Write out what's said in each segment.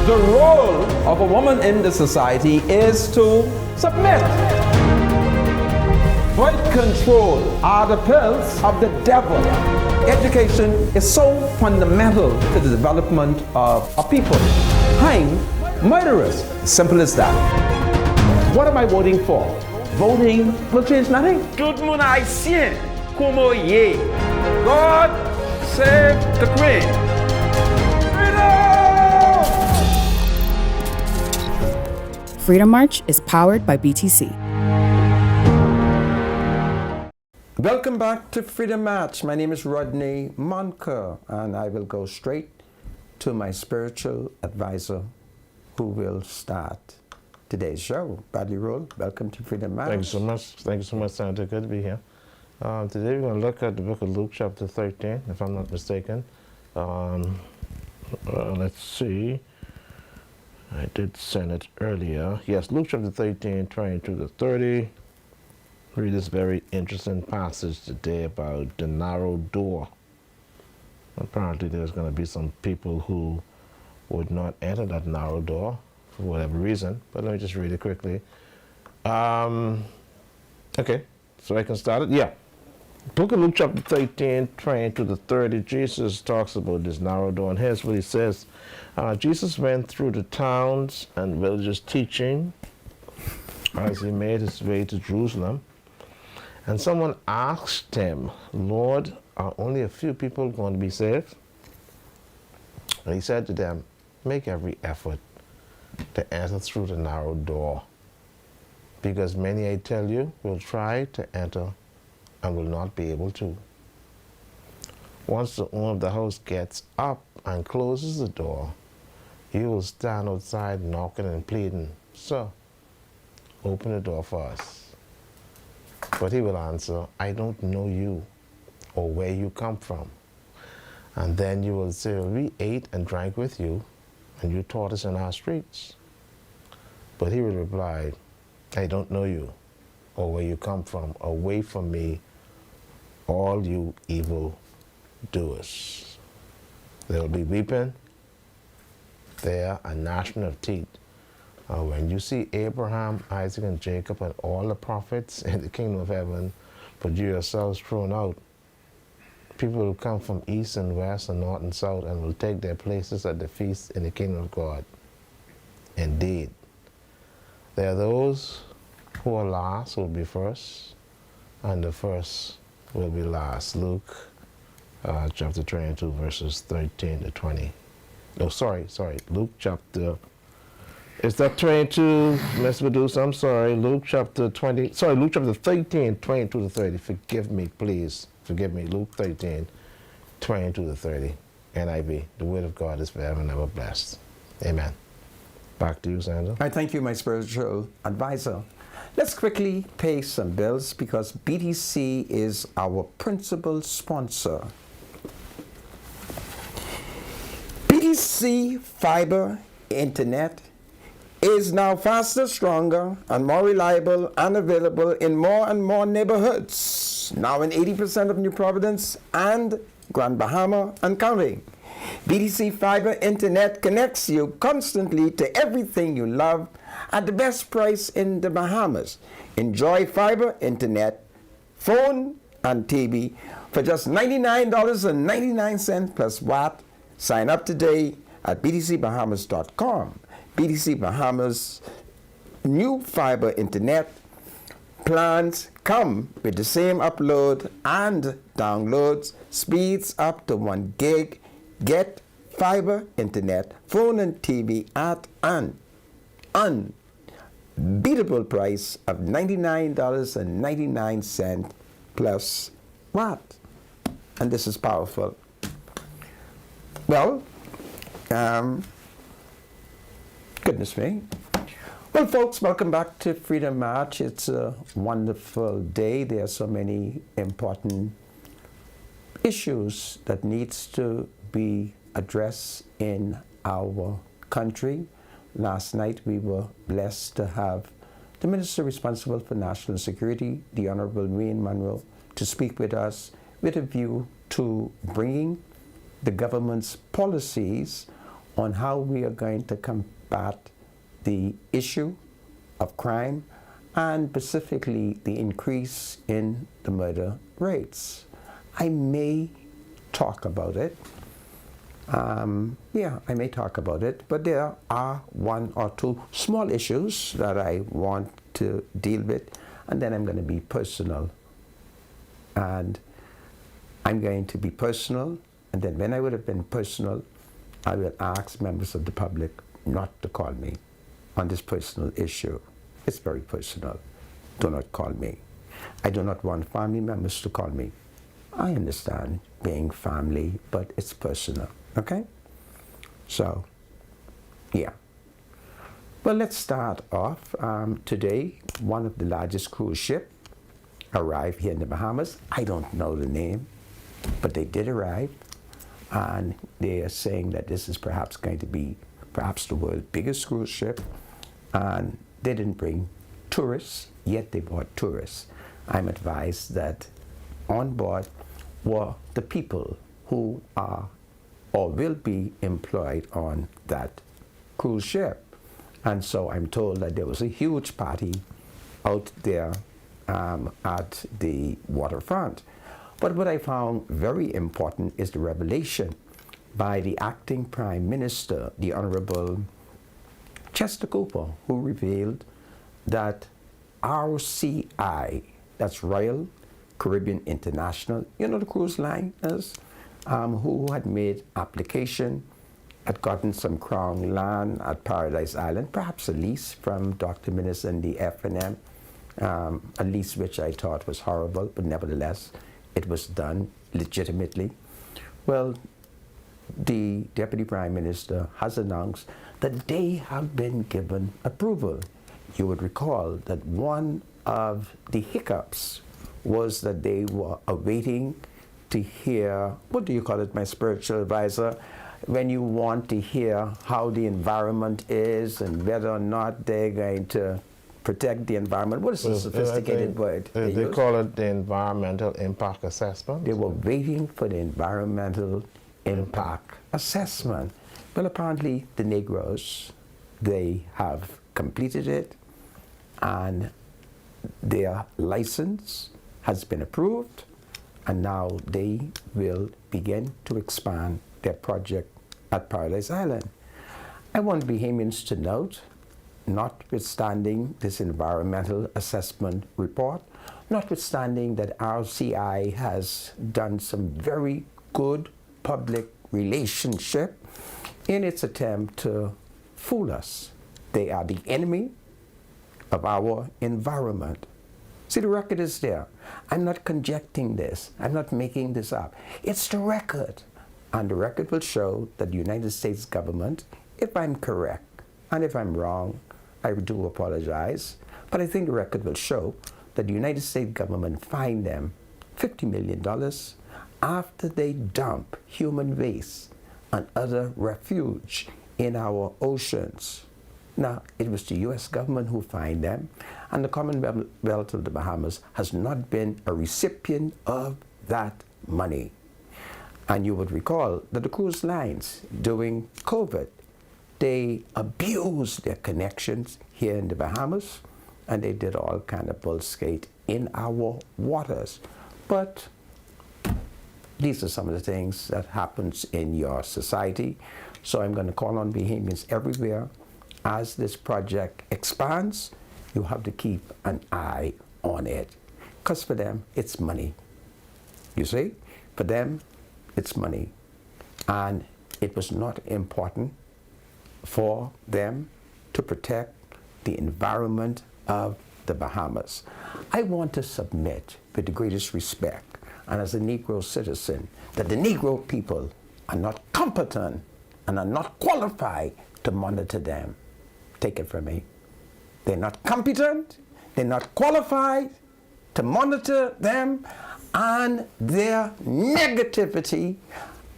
The role of a woman in the society is to submit. Birth control are the pills of the devil. Education is so fundamental to the development of a people. Hang murderers. Simple as that. What am I voting for? Voting will change nothing. Tout le monde haïtien, como ye. God save the Queen. Freedom March is powered by BTC. Welcome back to Freedom March. My name is Rodney Monker, and I will go straight to my spiritual advisor who will start today's show. Bradley Roll, welcome to Freedom March. Thank you so much. Thank you so much, Senator. Good to be here. Today we're going to look at the book of Luke chapter 13, if I'm not mistaken. Let's see. I did send it earlier. Yes, Luke chapter 13, 22 to 30. Read this very interesting passage today about the narrow door. Apparently there's going to be some people who would not enter that narrow door for whatever reason, but let me just read it quickly. Okay, so I can start it? Yeah. Book of Luke chapter 13, 22 to 30, Jesus talks about this narrow door, and here's what he says. Jesus went through the towns and villages teaching as he made his way to Jerusalem. And someone asked him, Lord, are only a few people going to be saved? And he said to them, make every effort to enter through the narrow door, because many, I tell you, will try to enter and will not be able to. Once the owner of the house gets up and closes the door, you will stand outside knocking and pleading, Sir, open the door for us. But he will answer, I don't know you or where you come from. And then you will say, we ate and drank with you, and you taught us in our streets. But he will reply, I don't know you or where you come from. Away from me, all you evil doers. There will be weeping there and gnashing of teeth. When you see Abraham, Isaac, and Jacob, and all the prophets in the kingdom of heaven, but you yourselves thrown out, people will come from east and west and north and south and will take their places at the feast in the kingdom of God. Indeed, there are those who are last who will be first, and the first will be last. Luke chapter 22, verses 13 to 20. No, sorry. Luke chapter... Is that 22, Ms. Medusa? I'm sorry. Luke chapter 13, 22 to 30. Forgive me, please. Forgive me. Luke 13, 22 to 30. NIV. The word of God is forever and ever blessed. Amen. Back to you, Sandra. I thank you, my spiritual advisor. Let's quickly pay some bills because BTC is our principal sponsor. BTC Fiber Internet is now faster, stronger, and more reliable and available in more and more neighborhoods. Now in 80% of New Providence and Grand Bahama and counting. BTC Fiber Internet connects you constantly to everything you love at the best price in the Bahamas. Enjoy fiber internet, phone, and TV for just $99.99 plus watt. Sign up today at btcbahamas.com. BTC Bahamas new fiber internet plans come with the same upload and downloads speeds up to 1 gig. Get fiber internet, phone and TV at an unbeatable price of $99.99 plus watt. And this is powerful. Well, goodness me. Well, folks, welcome back to Freedom March. It's a wonderful day. There are so many important issues that needs to be addressed in our country. Last night, we were blessed to have the Minister responsible for national security, the Honorable Wayne Monroe, to speak with us with a view to bringing the government's policies on how we are going to combat the issue of crime and specifically the increase in the murder rates. I may talk about it. I may talk about it, but there are one or two small issues that I want to deal with, and then I'm going to be personal. And I'm going to be personal, and then when I would have been personal, I will ask members of the public not to call me on this personal issue. It's very personal. Do not call me. I do not want family members to call me. I understand being family, but it's personal, okay? So, yeah. Well, let's start off. Today, one of the largest cruise ships arrived here in the Bahamas. I don't know the name, but they did arrive. And they are saying that this is perhaps going to be the world's biggest cruise ship. And they didn't bring tourists, yet they brought tourists. I'm advised that on board were the people who are or will be employed on that cruise ship. And so I'm told that there was a huge party out there at the waterfront. But what I found very important is the revelation by the acting Prime Minister, the Honorable Chester Cooper, who revealed that RCI, that's Royal Caribbean International, you know the cruise liners, who had made application, had gotten some crown land at Paradise Island, perhaps a lease from Dr. Minnis and the F&M, a lease which I thought was horrible, but nevertheless, it was done legitimately. Well, the Deputy Prime Minister has announced that they have been given approval. You would recall that one of the hiccups was that they were awaiting to hear, what do you call it, my spiritual advisor, when you want to hear how the environment is and whether or not they're going to protect the environment. What is the sophisticated word? They call it the environmental impact assessment. They were waiting for the environmental impact assessment. Well, apparently the Negroes, they have completed it and their license has been approved, and now they will begin to expand their project at Paradise Island. I want Bahamians to note, notwithstanding this environmental assessment report, notwithstanding that RCI has done some very good public relationship in its attempt to fool us. They are the enemy of our environment. See, the record is there. I'm not conjecturing this. I'm not making this up. It's the record. And the record will show that the United States government, if I'm correct, and if I'm wrong, I do apologize, but I think the record will show that the United States government fined them $50 million after they dump human waste and other refuge in our oceans. Now, it was the U.S. government who fined them, and the Commonwealth of the Bahamas has not been a recipient of that money. And you would recall that the cruise lines during COVID, they abused their connections here in the Bahamas, and they did all kind of bull skate in our waters. But these are some of the things that happens in your society. So I'm going to call on Bahamians everywhere. As this project expands, you have to keep an eye on it. Because for them, it's money. You see? For them, it's money. And it was not important for them to protect the environment of the Bahamas. I want to submit with the greatest respect, and as a Negro citizen, that the Negro people are not competent and are not qualified to monitor them. Take it from me. They're not competent, they're not qualified to monitor them, and their negativity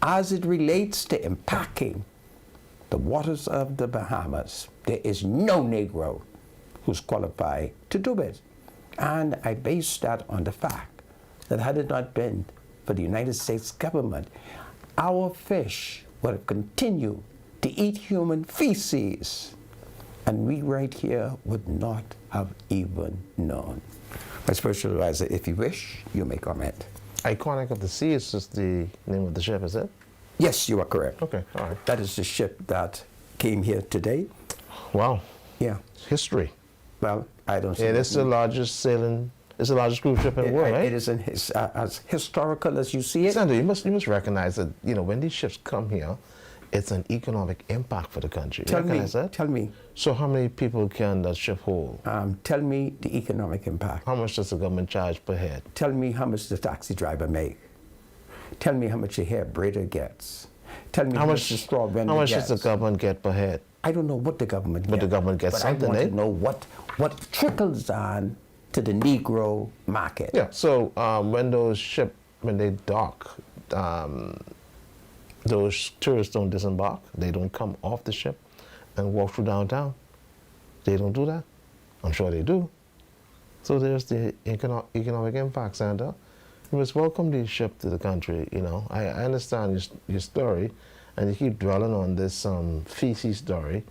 as it relates to impacting the waters of the Bahamas. There is no Negro who's qualified to do it. And I base that on the fact that had it not been for the United States government, our fish would have continued to eat human feces, and we right here would not have even known. My spiritual advisor, if you wish, you may comment. Iconic of the Sea is just the name of the ship, is it? Yes, you are correct. Okay, all right. That is the ship that came here today. Wow. Yeah. History. Well, I don't see It is the largest sailing, it's the largest cruise ship in the world, right? It is as historical as you see it. Sandra, you must recognize that, when these ships come here, it's an economic impact for the country. Tell me, that? tell me. So how many people can that ship hold? Tell me the economic impact. How much does the government charge per head? Tell me how much the taxi driver make. Tell me how much the hair braider gets. Tell me how much the straw vendor How much gets. does the government get per head? I don't know what the government gets. But the government gets something, I want to know what trickles on to the Negro market. Yeah, so when those ships, when they dock, those tourists don't disembark. They don't come off the ship and walk through downtown. They don't do that. I'm sure they do. So there's the economic impact, Sandra. You must welcome these ships to the country, I understand your story, and you keep dwelling on this feces story,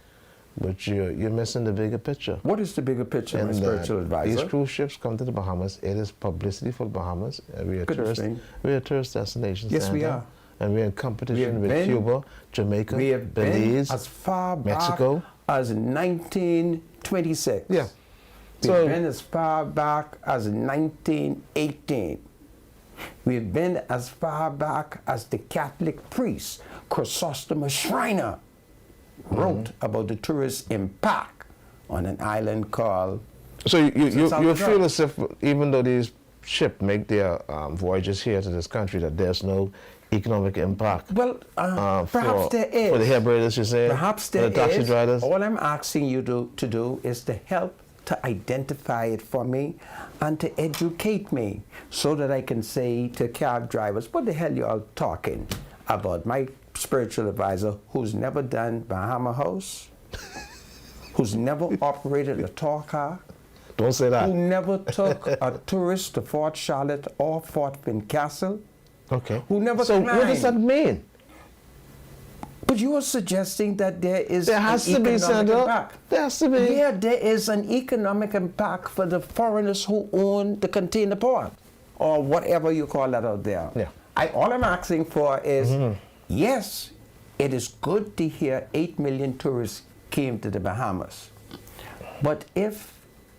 but you're missing the bigger picture. What is the bigger picture, my spiritual advisor? These cruise ships come to the Bahamas. It is publicity for the Bahamas. We're a tourist destination. Yes, Sandra. we are. And we're in competition with Cuba, Jamaica, Belize, as far Mexico. back as 1926. Yeah. We've been as far back as 1918. We've been as far back as the Catholic priest, Chrysostom Schreiner, wrote about the tourist impact on an island called... So you feel as if, even though these ships make their voyages here to this country, that there's no economic impact? Well, perhaps there is. For the hair braiders, you say? Perhaps there is. For the taxi drivers? All I'm asking you to do is to help to identify it for me and to educate me so that I can say to cab drivers, what the hell you all talking about? My spiritual advisor, who's never done Bahama House, who's never operated a tour car, don't say that, who never took a tourist to Fort Charlotte or Fort Finn Castle, okay, who never so climbed. what does that mean? But you are suggesting that there has to be, Sandra. Impact. There has to be. Yeah, there is an economic impact for the foreigners who own the container port, or whatever you call that out there. Yeah. All I'm asking for is, yes, it is good to hear 8 million tourists came to the Bahamas. But if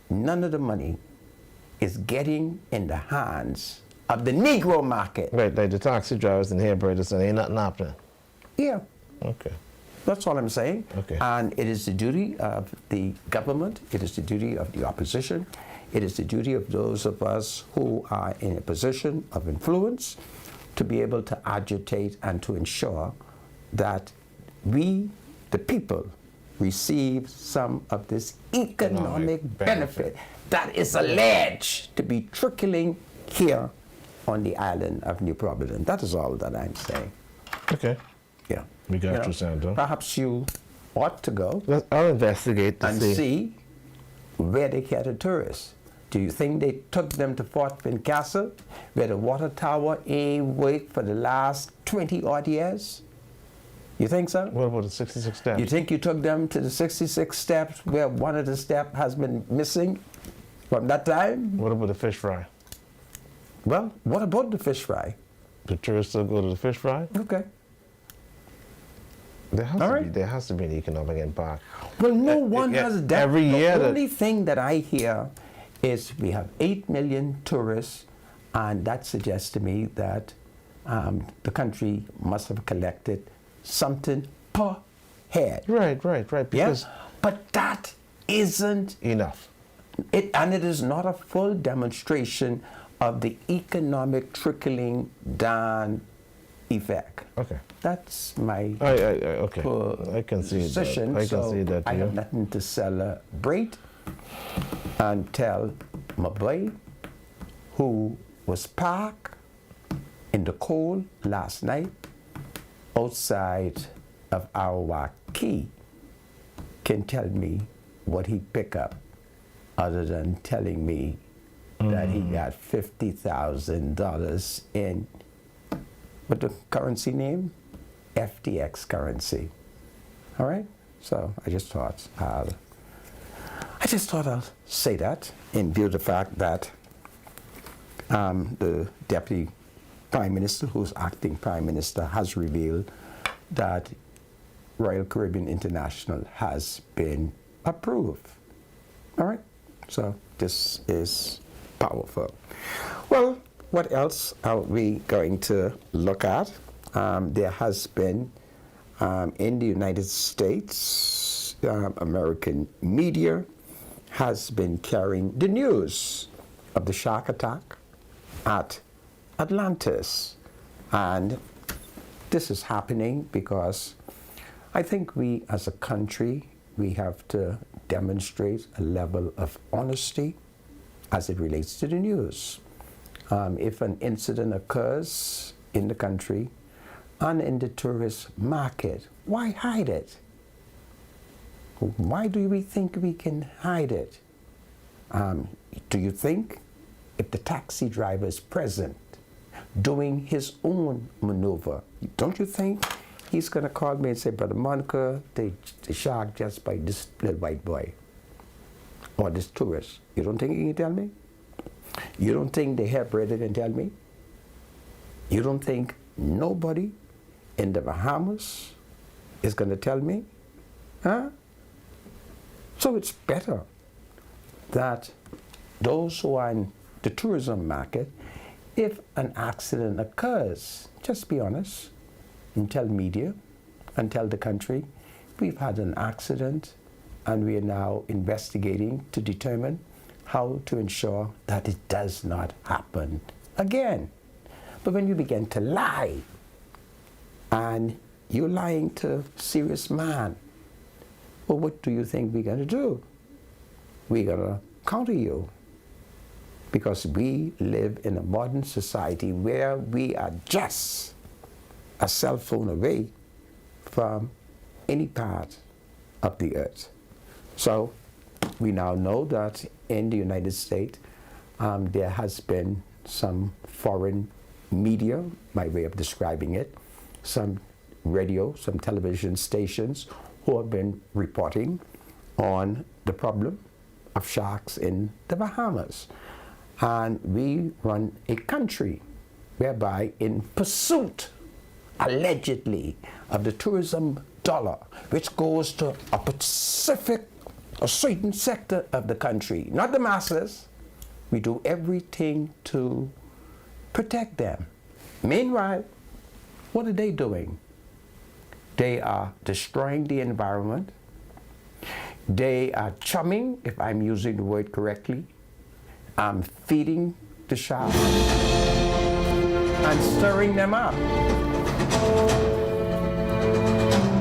none of the money is getting in the hands of the Negro market. Right, like the taxi drivers and hair braiders, and ain't nothing happening. Yeah. Okay. That's all I'm saying. Okay. And it is the duty of the government, it is the duty of the opposition, it is the duty of those of us who are in a position of influence to be able to agitate and to ensure that we, the people, receive some of this economic benefit that is alleged to be trickling here on the island of New Providence. That is all that I'm saying. Okay. Yeah. We got you, Sandra. Perhaps you ought to go I'll investigate to and see where they cater tourists. Do you think they took them to Fort Finn Castle, where the water tower ain't worked for the last 20 odd years? You think so? What about the 66 steps? You think you took them to the 66 steps where one of the steps has been missing from that time? What about the fish fry? Well, what about the fish fry? The tourists still go to the fish fry? Okay. There has to be an economic impact. Well, no one has that. Every year. The only thing that I hear is we have 8 million tourists, and that suggests to me that the country must have collected something per head. Right. Because Yeah? But that isn't enough. and it is not a full demonstration of the economic trickling down effect. Okay. That's my Okay. I can see position. that. I can see that. I have nothing to celebrate and tell my boy who was parked in the cold last night outside of our key can tell me what he picked up other than telling me that he got $50,000 in, what the currency name? FTX currency. All right? So I just thought I'll say that in view of the fact that the Deputy Prime Minister, who's acting Prime Minister, has revealed that Royal Caribbean International has been approved. All right? So this is powerful. Well, what else are we going to look at? There has been in the United States, American media has been carrying the news of the shark attack at Atlantis. And this is happening because I think we as a country, we have to demonstrate a level of honesty as it relates to the news. If an incident occurs in the country and in the tourist market, why hide it? Why do we think we can hide it? Do you think if the taxi driver is present doing his own maneuver, don't you think he's going to call me and say, Brother Monica, the shark just bite this little white boy or this tourist? You don't think he can tell me? You don't think the hairdresser can tell me? You don't think nobody in the Bahamas is going to tell me? Huh? So it's better that those who are in the tourism market, if an accident occurs, just be honest and tell media and tell the country, we've had an accident and we are now investigating to determine how to ensure that it does not happen again. But when you begin to lie, and you're lying to serious man, well, what do you think we're going to do? We're going to counter you. Because we live in a modern society where we are just a cell phone away from any part of the earth. So we now know that in the United States, there has been some foreign media, my way of describing it, some radio, some television stations who have been reporting on the problem of sharks in the Bahamas. And we run a country whereby in pursuit, allegedly, of the tourism dollar, which goes to a certain sector of the country, not the masses, we do everything to protect them. Meanwhile, what are they doing? They are destroying the environment. They are chumming, if I'm using the word correctly. Feeding the sharks and stirring them up.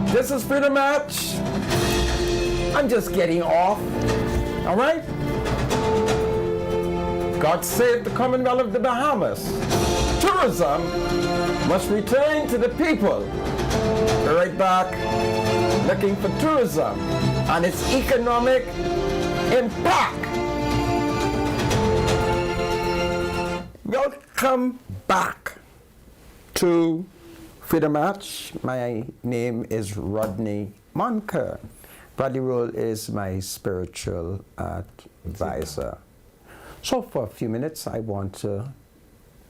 This is Freedom Match. I'm just getting off. All right? God save the Commonwealth of the Bahamas. Tourism must return to the people. We're right back looking for tourism and its economic impact. Welcome back to Freedom Match. My name is Rodney Monker. Bradley Roll is my spiritual advisor. So for a few minutes, I want to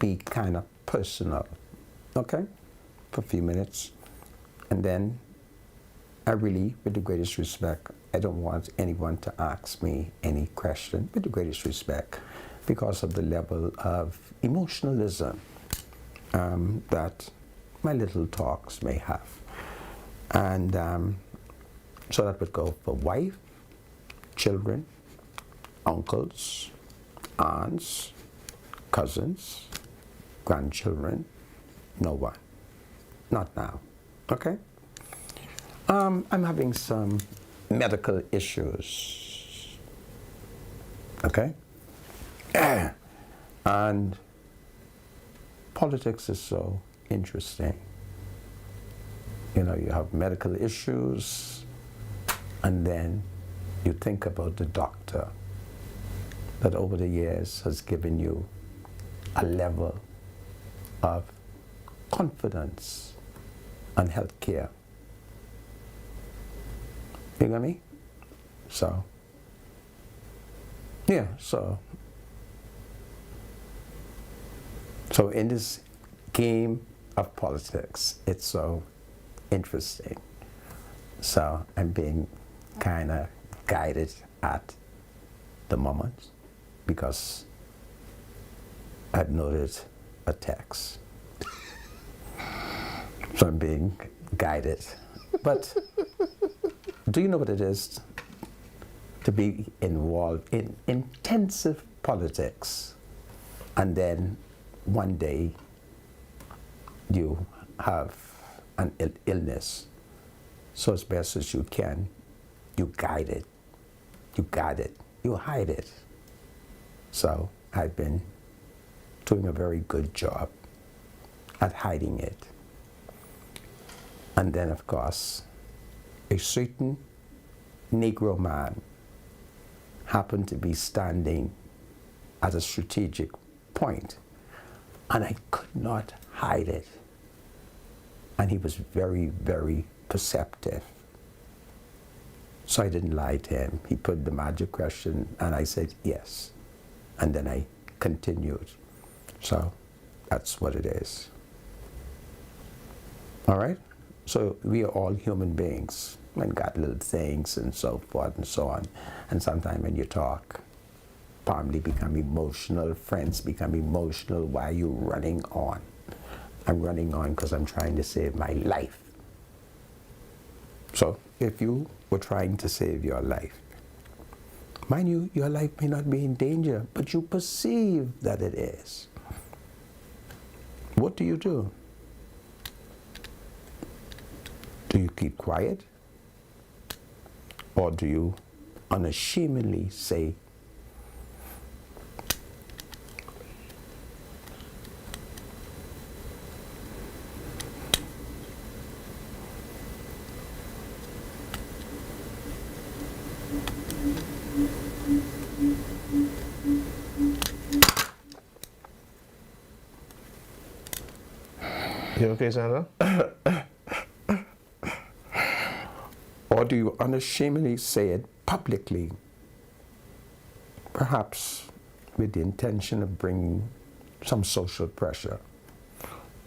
be kind of personal, okay? For a few minutes. And then I really, with the greatest respect, I don't want anyone to ask me any question, with the greatest respect, because of the level of emotionalism that my little talks may have. And so that would go for wife, children, uncles, aunts, cousins, grandchildren, no one. Not now, okay? I'm having some medical issues, okay? And politics is so interesting. You know, you have medical issues, and then you think about the doctor that over the years has given you a level of confidence and health care. You got me? So, yeah, so in this game of politics, it's so interesting. So I'm being kind of guided at the moment because I've noted a text. So I'm being guided. But do you know what it is to be involved in intensive politics and then one day you have an illness? So as best as you can, you guide it, you hide it. So I've been doing a very good job at hiding it. And then, of course, a certain Negro man happened to be standing at a strategic point, and I could not hide it. And he was very, very perceptive. So I didn't lie to him. He put the magic question, and I said yes. And then I continued. So that's what it is. All right? So we are all human beings and got little things and so forth and so on. And sometimes when you talk, family become emotional, friends become emotional. Why are you running on? I'm running on because I'm trying to save my life. So if you were trying to save your life, mind you, your life may not be in danger, but you perceive that it is. What do you do? Do you keep quiet? Or do you unashamedly say, You okay, Sandra? or do you unashamedly say it publicly, perhaps with the intention of bringing some social pressure?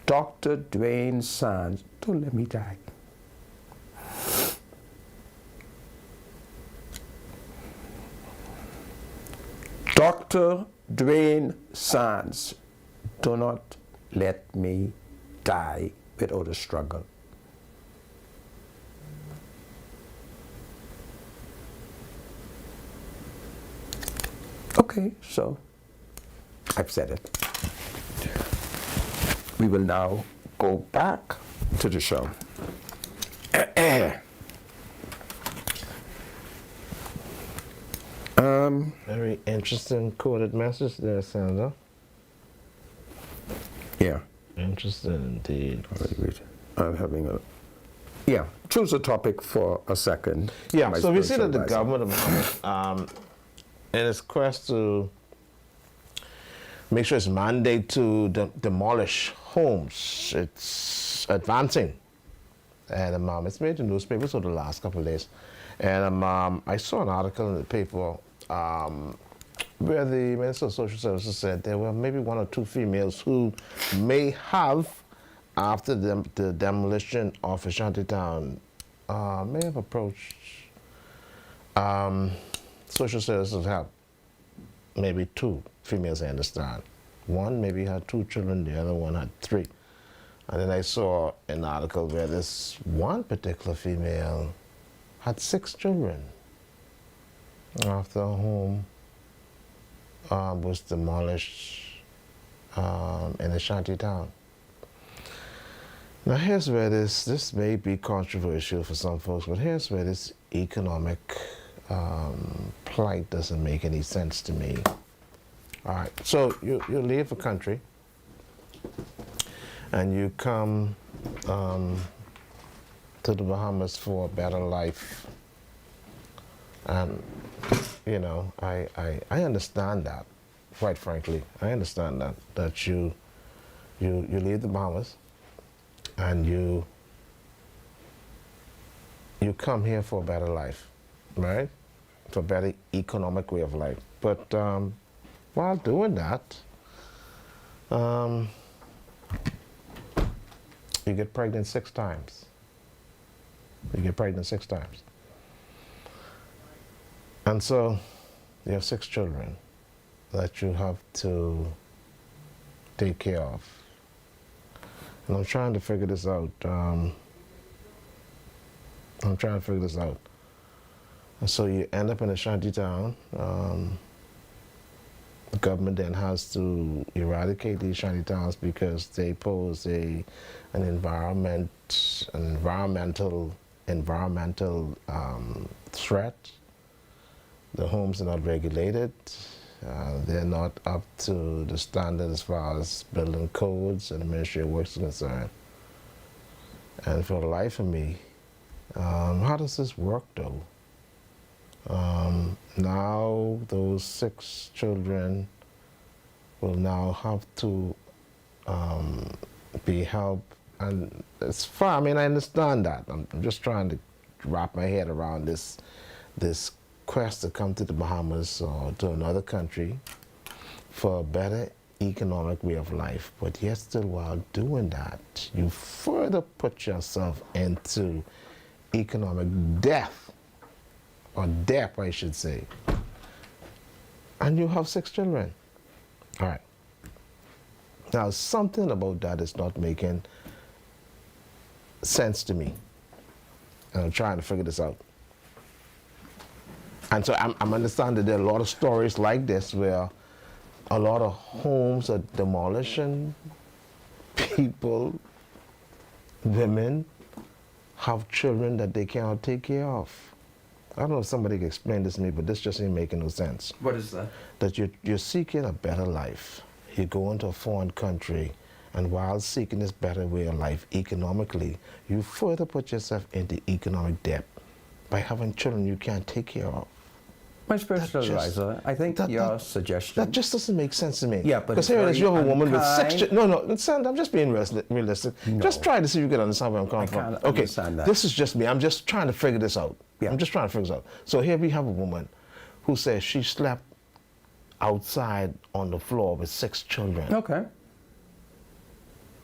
Dr. Dwayne Sands, don't let me die. Dr. Dwayne Sands, do not let me die without a struggle. Okay, so I've said it. We will now go back to the show. Very interesting coded message there, Sandra. Yeah. Interesting indeed. Very good. I'm having a... Yeah, choose a topic for a second. Yeah, my so we see that the spiritual government of Muhammad, in its quest to make sure its mandate to demolish homes, it's advancing. And it's made the newspapers over the last couple of days. And I saw an article in the paper where the Minister of Social Services said there were maybe one or two females who may have, after the demolition of Ashanti-town, may have approached social services help. Maybe two females, I understand. One maybe had 2 children, the other one had 3. And then I saw an article where this one particular female had 6 children after a home was demolished in Ashanti-town. Now here's where this may be controversial for some folks, but here's where this economic plight doesn't make any sense to me. All right, so you leave a country and you come to the Bahamas for a better life. And, you know, I understand that, quite frankly. I understand that you leave the Bahamas and you you come here for a better life, right? For a better economic way of life. But while doing that, you get pregnant 6 times. You get pregnant 6 times. And so you have 6 children that you have to take care of. And I'm trying to figure this out. And so you end up in a shanty town. The government then has to eradicate these shanty towns because they pose an environmental threat. The homes are not regulated. They're not up to the standard as far as building codes and the Ministry of Works is concerned. And for the life of me, how does this work though? Now those 6 children will now have to be helped, and it's fine. I mean, I understand that. I'm just trying to wrap my head around this quest to come to the Bahamas or to another country for a better economic way of life. But yet still, while doing that, you further put yourself into economic death, or debt, I should say. And you have 6 children. All right. Now, something about that is not making sense to me. And I'm trying to figure this out. And so I'm understanding there are a lot of stories like this where a lot of homes are demolishing, people, women have children that they cannot take care of. I don't know if somebody can explain this to me, but this just ain't making no sense. What is that? That you're seeking a better life. You go into a foreign country, and while seeking this better way of life economically, you further put yourself into economic debt by having children you can't take care of. My spiritual advisor, I think your suggestion... That just doesn't make sense to me. Yeah, but because here it is, you have a woman with 6 children. No, Sandra, I'm just being realistic. No. Just try to see if you can understand where I'm coming from. can't Okay, understand that. this is just me. I'm just trying to figure this out. Yeah. I'm just trying to figure this out. So here we have a woman who says she slept outside on the floor with 6 children. Okay.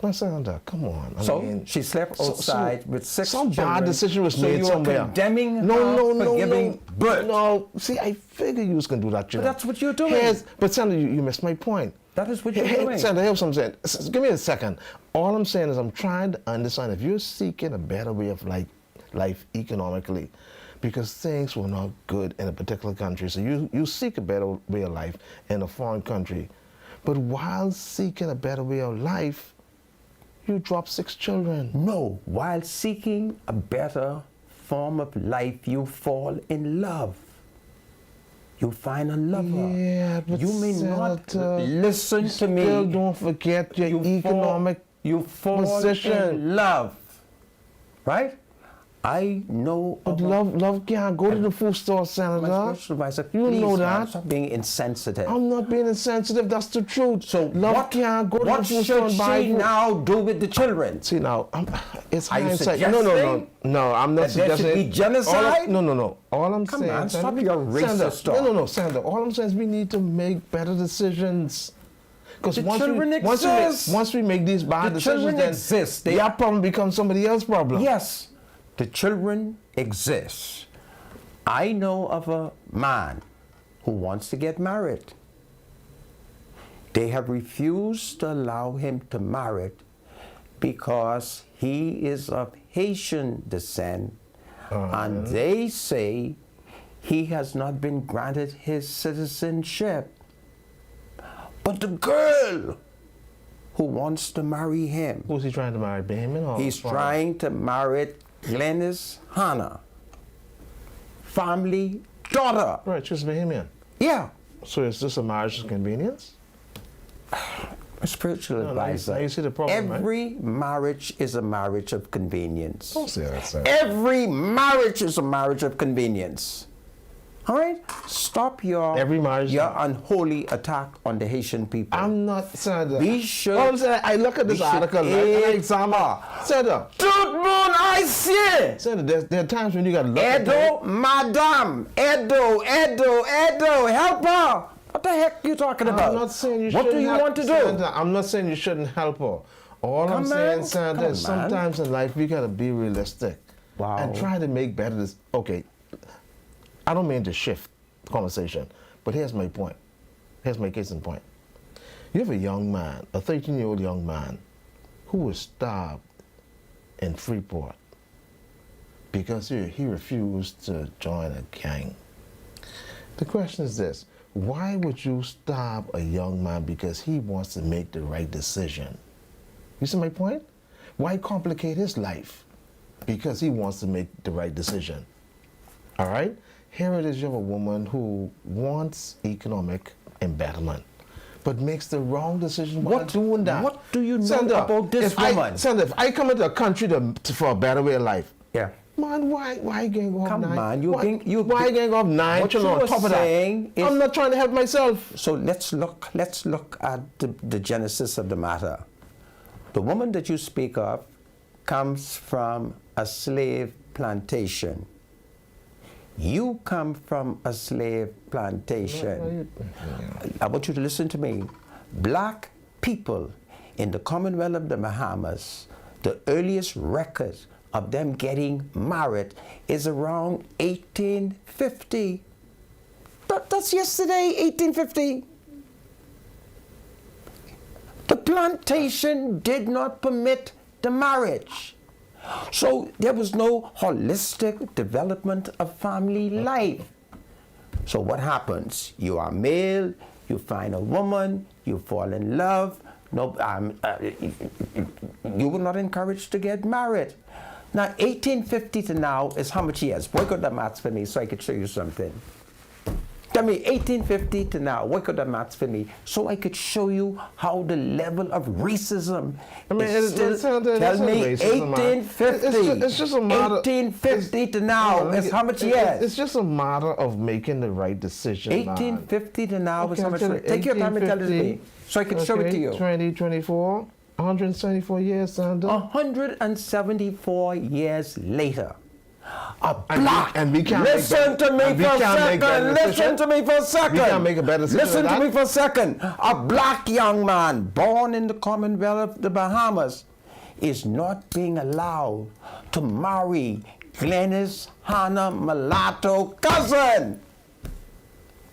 Now, Sandra, come on. I So mean, she slept outside with 6 some children. bad decision was made you're somewhere. Condemning her No, for giving birth. No, see, I figured you was going to do that, you But know. that's what you're doing. But Sandra, you missed my point. That is what you're doing. Sandra, here's what I'm saying. Give me a second. All I'm saying is I'm trying to understand if you're seeking a better way of life economically, because things were not good in a particular country. So you seek a better way of life in a foreign country. But while seeking a better way of life, you drop 6 children. No, while seeking a better form of life, you fall in love. You find a lover. Yeah, but you may not listen to me. Still don't forget your economic position. In love, right? I know. But love can't go to the food store, Senator. My spiritual advisor, You know that. Stop being insensitive. I'm not being insensitive. That's the truth. So love can't go to the food store and buy what should she food. now do with the children? See now, it's Are you hindsight. suggesting No, I'm not that there suggesting. should be genocide? No. All I'm Come saying. on, stop your racist talk. No, Sandra. All I'm saying is we need to make better decisions. Because The children exist. once we make these bad The decisions, children then exist. your problem becomes somebody else's problem. Yes, the children exist. I know of a man who wants to get married. They have refused to allow him to marry because he is of Haitian descent, and they say he has not been granted his citizenship. But the girl who wants to marry him, Who's he trying to marry, Benjamin? Or he's trying to marry Glennis Hannah, family daughter. Right, she's Bahamian. Yeah. So is this a marriage of convenience? A spiritual advisor. now you see the problem, right? Every marriage is a marriage of convenience. Don't say that, sir. Every marriage is a marriage of convenience. All right? Stop your Every marriage. unholy attack on the Haitian people. I'm not, Senator. We should. All I'm saying, I look at this we should article, right, and I examine. Senator, Tout le monde haïtien. Senator, there are times when you got to look at Edo, madam. Edo, help her. What the heck are you talking about? I'm not saying you what shouldn't do you help, want to do? Senator, I'm not saying you shouldn't help her. All I'm saying, on, Senator, is come on, sometimes in life we got to be realistic. Wow. And try to make better this. Okay, I don't mean to shift the conversation, but here's my point. Here's my case in point. You have a young man, a 13-year-old young man, who was starved in Freeport because he refused to join a gang. The question is this: why would you starve a young man because he wants to make the right decision? You see my point? Why complicate his life because he wants to make the right decision? All right? Here it is, you have a woman who wants economic betterment, but makes the wrong decision while doing that. What do you know Senator, about this woman? Senator, if I come into a country for a better way of life, Yeah. man, why gang off Come nine? on, why gang off 9 what children you on top are of that? saying is- I'm not trying to help myself. So let's look at the genesis of the matter. The woman that you speak of comes from a slave plantation. You come from a slave plantation. I want you to listen to me. Black people in the Commonwealth of the Bahamas, the earliest record of them getting married is around 1850. That's yesterday, 1850. The plantation did not permit the marriage. So there was no holistic development of family life. So what happens? You are male, you find a woman, you fall in love. No, you were not encouraged to get married. Now, 1850 to now is how much years? Work out the maths for me so I could show you something. Tell me, 1850 to now, work out the maths for me so I could show you how the level of racism is still. Tell me, 1850. It's just a matter. 1850 to now is how much years? It's just a matter of making the right decision. 1850 to now is Okay, how much? tell you, Take your time and tell it to me so I can show it to you. 2024, 174 years, Sandra. 174 years later. A And black. we can't Listen to me for a second. Listen to me for a second. We can't make a better decision. Listen to me for a second. A black young man born in the Commonwealth of the Bahamas is not being allowed to marry Glennis Hannah Mulatto cousin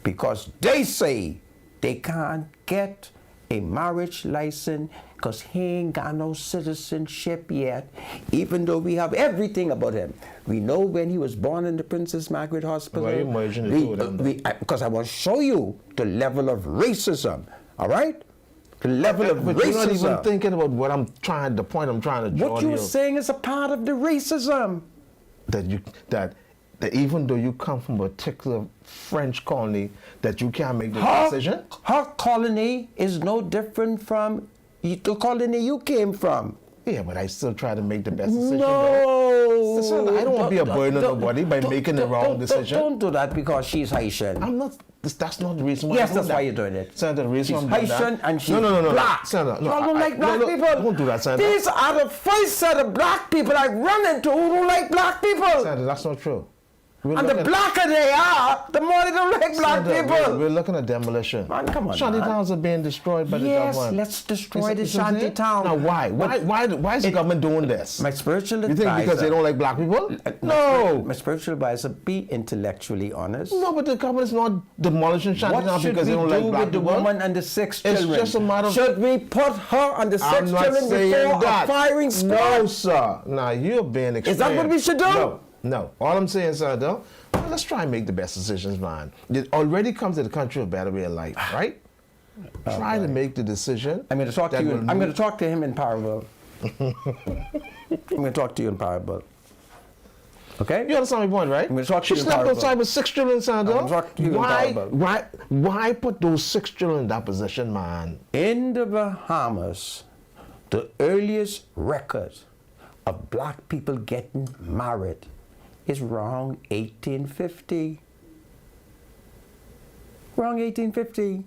because they say they can't get a marriage license because he ain't got no citizenship yet, even though we have everything about him. We know when he was born in the Princess Margaret Hospital. Why are you merging the two of them? Because I want to show you the level of racism, all right? The level of But racism. you're not even thinking about the point I'm trying to draw. What you were saying is a part of the racism. That even though you come from a particular French colony, that you can't make the decision? Her colony is no different from the colony you came from. Yeah, but I still try to make the best decision. No. Listen, I don't want to be a burden on nobody by making the wrong decision. Don't do that because she's Haitian. I'm not. That's not the reason why. Yes, I'm that's doing why that. you're doing it. Senator, the reason She's I'm doing Haitian that. and she's no, black. Senator, I don't like black people. Don't do that, Senator. These are the first set of black people I run into who don't like black people. Senator, that's not true. And the blacker they are, the more they don't like black people. We're looking at demolition. Man, come on, Shanty man. towns are being destroyed by the Yes, government. let's destroy the Is shanty it? town. Now, why? Why is the government doing this? My spiritual You advisor. think because they don't like black people? No. My spiritual advisor, be intellectually honest. No, but the government is not demolishing shanty What towns should because we they don't do like black with the people. woman and the 6 It's children? just a matter of- Should we put her and the 6 I'm not children saying before that. a firing squad? No, sir. Now you're being extreme. Is that what we should do? No. All I'm saying, sir, though, well, let's try and make the best decisions, man. It already comes to the country of better way of life, right? Try to make the decision. I'm going to talk to that you. will I'm going move- to talk to him in parable. I'm going to talk to you in parable. Okay? You understand my point, right? I'm gonna talk to She you in slept parable. outside with 6 children, Sandra. I'm gonna talk to you in parable. Why put those 6 children in that position, man? In the Bahamas, the earliest record of black people getting married is around 1850. Wrong 1850.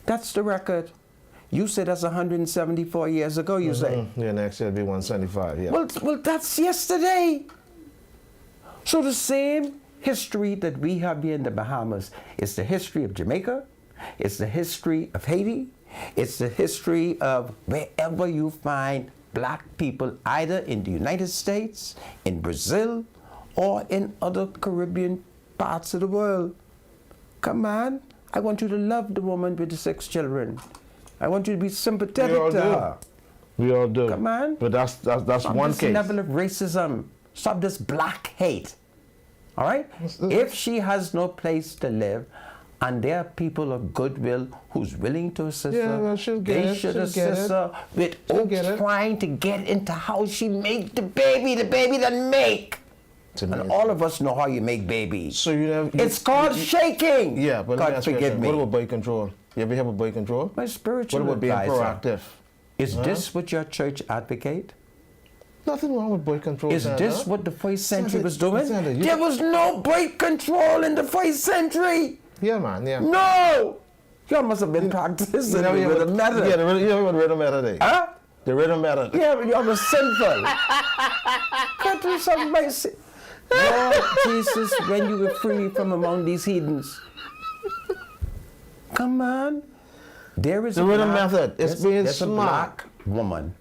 That's the record. You said that's 174 years ago, you say. Yeah, next year it'll be 175, yeah. Well, that's yesterday. So the same history that we have here in the Bahamas is the history of Jamaica, it's the history of Haiti, it's the history of wherever you find black people, either in the United States, in Brazil, or in other Caribbean parts of the world. Come on, I want you to love the woman with the 6 children. I want you to be sympathetic to her. We all do. Come on. But that's Stop one this case. level of racism. Stop this black hate. All right? If she has no place to live, and there are people of goodwill who's willing to assist her, well, she'll get they it. should She'll get assist it. her with She'll get it. trying to get into how she make the baby doesn't make. It's And amazing. all of us know how you make babies. So you have... It's called shaking. Yeah, but let me God ask you a forgive question. me. What about birth control? You ever have a birth control? My spiritual What about being advisor. proactive? Is this what your church advocate? Nothing wrong with birth control. Is Sandra. this what the first century Sandra, was doing? Sandra, you- There was no birth control in the first century. Yeah, man, yeah. No! You must have been practicing You know, with a method. Yeah, the rhythm method. Huh? The rhythm method. Yeah, you was sinful. Cut to some basic. Lord Jesus, when you were free from among these heathens. Come on. There is The a rhythm black- method. It's there's- being there's a smart. black woman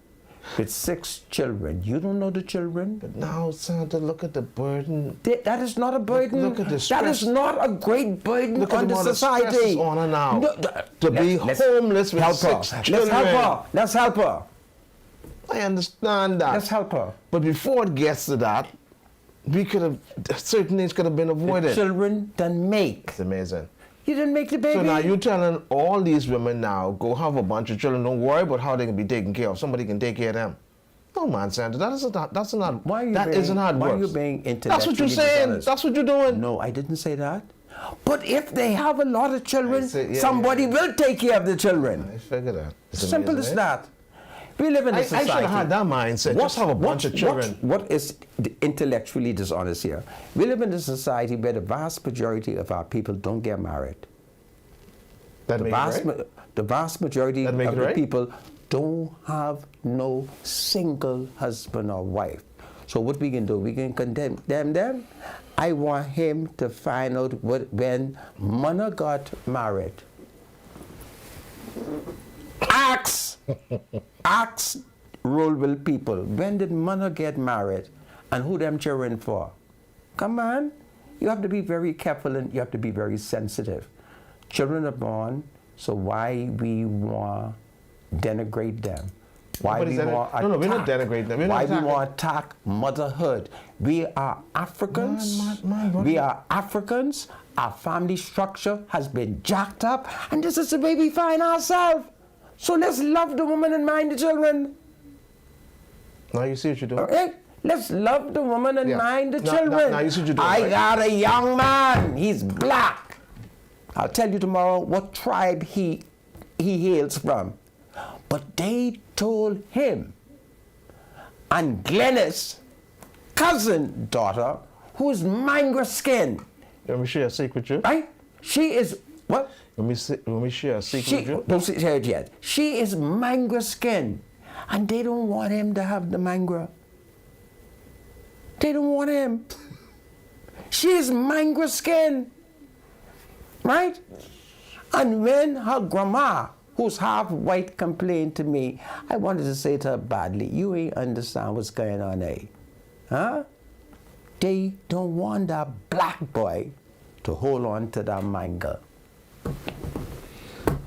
with 6 children. You don't know the children? But now, Santa, look at the burden. That is not a burden. Look at the That stress. is not a great burden Look on at the the amount of stress society. is on her now. To be let's homeless with help 6 her. children. Let's help her. Let's help her. I understand that. Let's help her. But before it gets to that, we could have, certain things could have been avoided. Children don't make. It's amazing. You didn't make the baby. So now you're telling all these women now, go have a bunch of children, don't worry about how they can be taken care of. Somebody can take care of them. No, man, Santa, that's not, Why are you that being, isn't how it why works. are you being intellectually That's what you're saying. dishonest? That's what you're doing. No, I didn't say that. But if they have a lot of children, I say- yeah, somebody yeah. will take care of the children. I figure that. It's Simple amazing, as eh? that. We live in a I society. should have had that mindset. Just have a bunch of children. What is intellectually dishonest here? We live in a society where the vast majority of our people don't get married. That make it right? The vast majority That of make it the right? people don't have no single husband or wife. So what we can do, we can condemn them. I want him to find out when Mana got married. Ask Rollville people, when did Mana get married and who them children for? Come on. You have to be very careful and you have to be very sensitive. Children are born, so why we want denigrate them? Why What is we that? want No, we're not attack- denigrating them. We're not Why we attacking. want attack motherhood? We are Africans. Man, we are Africans. Our family structure has been jacked up, and this is the way we find ourselves. So let's love the woman and mind the children. Now you see what you're doing. Okay? Let's love the woman and Yeah. mind the Now- children. now you see what you're doing, I right? got a young man. He's black. I'll tell you tomorrow what tribe he hails from. But they told him, and Glennis' cousin daughter, who's mango skin, Let me share a secret with you. right? She is what? Let me share a secret She with you. don't say it yet. She is mango skin, and they don't want him to have the mango. They don't want him. She is mango skin, right? And when her grandma, who's half white, complained to me, I wanted to say to her badly, you ain't understand what's going on there. Huh? They don't want that black boy to hold on to that mango.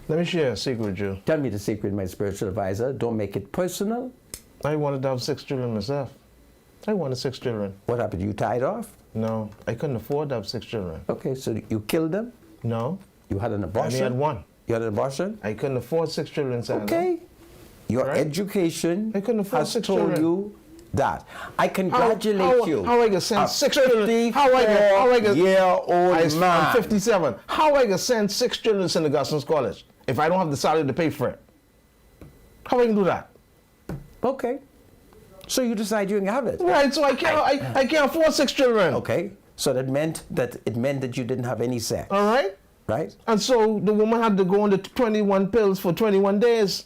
Let me share a secret with you. Tell me the secret, my spiritual advisor. Don't make it personal. I wanted to have 6 children myself. I wanted 6 children. What happened? You tied off? No, I couldn't afford to have 6 children. Okay, so you killed them? No, You had an I abortion? only had 1. You had an abortion? I couldn't afford 6 children, Sandra. Okay. Your Right. education I couldn't afford has 6 told children. you that. I congratulate you. How I can send a 6 children? How I can? year-old I'm man. 57. How I can send 6 children to Augustine College if I don't have the salary to pay for it? How I can do that? Okay. So you decide you can have it. Right. So I can't afford 6 children. Okay. So it meant that you didn't have any sex. All right. right? And so the woman had to go on the 21 pills for 21 days.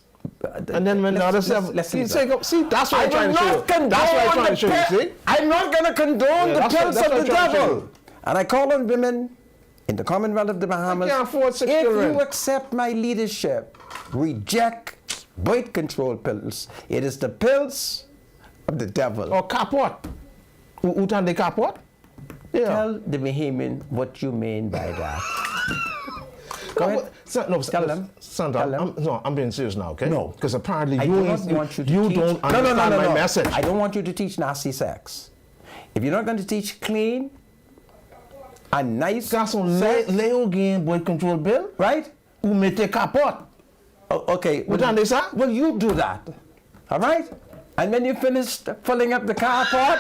And then when the other seven, let's see, leave that. see, that's what I'm trying to show you. condone That's what I'm trying to show you, the see? I'm not going to condone the that's pills what of I'm the trying to show devil. you. And I call on women in the Commonwealth of the Bahamas. I can't afford 6 if children. you accept my leadership, reject birth control pills. It is the pills of the devil. Or kapot. Utan de kapot? Yeah. Tell the Bahamian what you mean by that. Go ahead. Tell them. Sandra, I'm being serious now, okay? No. Because apparently I you, do not want you to teach. don't understand my message. I don't want you to teach nasty sex. If you're not going to teach clean and nice That's on sex, Leo game boy control bill. right? Who made the kapot? Okay. What time they say? Well, you do that. All right? And when you finish filling up the car pot,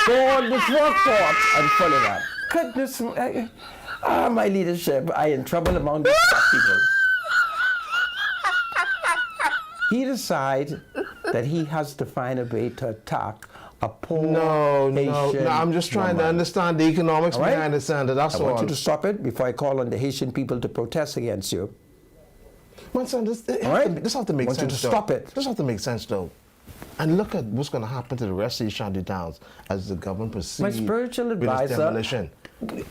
go on the truck pot and fill it up. Goodness, my leadership, I in trouble among these people. He decides that he has to find a way to attack a poor Haitian No, I'm just trying to woman. understand the economics All right? behind it, Sandra. That's I all. want you to stop it before I call on the Haitian people to protest against you. Man, Sandra, this All right? have to make I want you sense. to stop it. This have to make sense, though. And look at what's going to happen to the rest of these shanty towns as the government proceeds My spiritual with its advisor, demolition.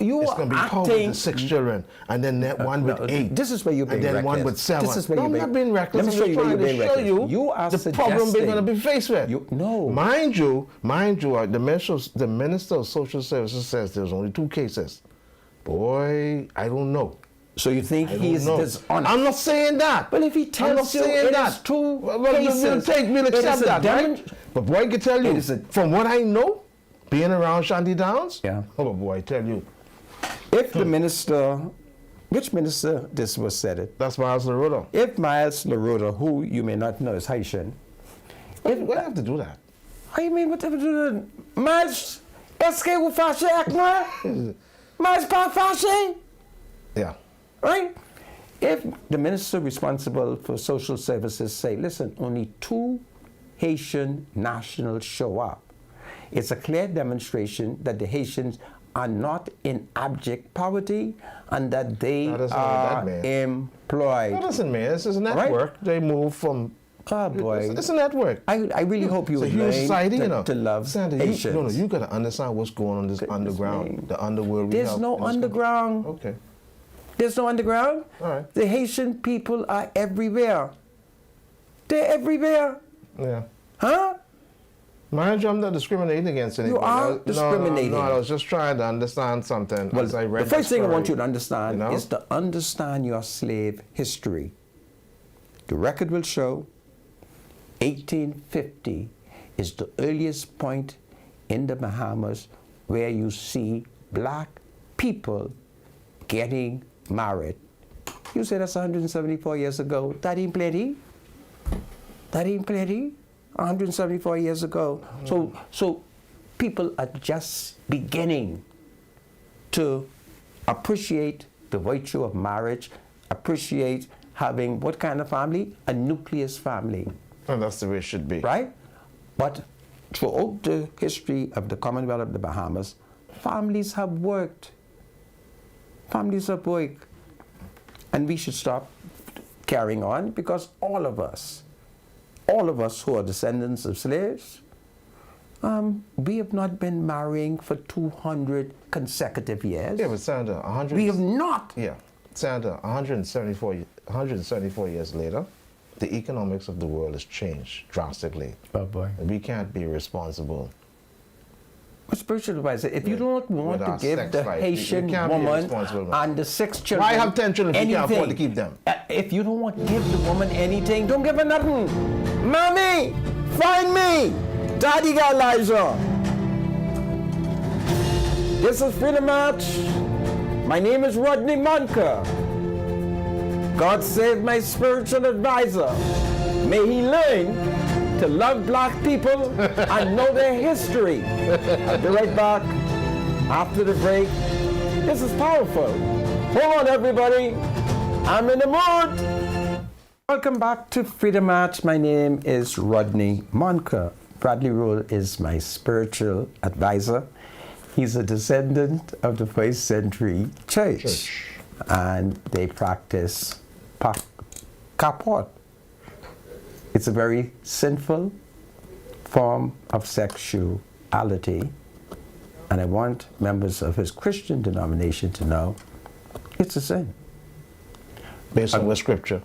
you It's are going to be poor with acting. the 6 children, and then that one with 8. This is where you're being and then reckless. one with 7. This is where no, you're I'm being, not being reckless. Let me I'm show you just where trying you're being to show reckless. you You are the problem we're going to be faced with. No. Mind you, the Minister of Social Services says there's only 2 cases. Boy, I don't know. So you think I he's don't know. dishonest? I'm not saying that. But if he tells you it is 2 cases, we'll it is accept a that, right? But boy, I can tell you, It is a- from what I know, being around Shanty Downs, Yeah. oh boy, I tell you, If the minister, which minister this was said it? that's Miles Laroda. If Miles Laroda, who you may not know is Haitian, Why do I have to do that? what you mean whatever do Miles, est-ce que vous fâchez avec moi? Miles pas fâché? Yeah. Right? If the minister responsible for social services say, listen, only 2 Haitian nationals show up, it's a clear demonstration that the Haitians are not in abject poverty and that they No, that's not what are that means. employed. Well, listen, man, this is a right. network. They move from. Oh boy. It's a network. I really hope you It's a would huge learn society, to, you know. to love Sandra, Haitians. you got to understand what's going on in this underground, me. the underworld. we There's have no in this country. underground. Okay. There's no underground. All right. The Haitian people are everywhere. They're everywhere. Yeah. Huh? Mind you, I'm not discriminating against anybody. are discriminating. No, I was just trying to understand something Well, as I read the first thing I story, want you to understand you know? is to understand your slave history. The record will show 1850 is the earliest point in the Bahamas where you see black people getting married. You say that's 174 years ago. That ain't plenty. That ain't plenty. 174 years ago. So people are just beginning to appreciate the virtue of marriage, appreciate having what kind of family? A nucleus family, And that's the way it should be. right? But throughout the history of the Commonwealth of the Bahamas, families have worked. Families have worked. And we should stop carrying on because all of us who are descendants of slaves, we have not been marrying for 200 consecutive years. Yeah, but Sandra, 100. We have not. Yeah, Sandra, 174 years later, the economics of the world has changed drastically. Oh boy. And we can't be responsible. But spiritual advisor, if you don't want with to our give sex the life, Haitian you can't be woman responsible, man. and the 6 children Why have 10 children if you can't afford to anything, keep them? If you don't want to give the woman anything, don't give her nothing. Mommy, find me. Daddy got Elijah. This is Freedom March. My name is Rodney Monka. God save my spiritual advisor. May he learn to love black people and know their history. I'll be right back after the break. This is powerful. Hold on, everybody. I'm in the mood. Welcome back to Freedom March. My name is Rodney Monka. Bradley Rule is my spiritual advisor. He's a descendant of the first century church. and they practice kapot. It's a very sinful form of sexuality, and I want members of his Christian denomination to know it's a sin. Based on what scripture?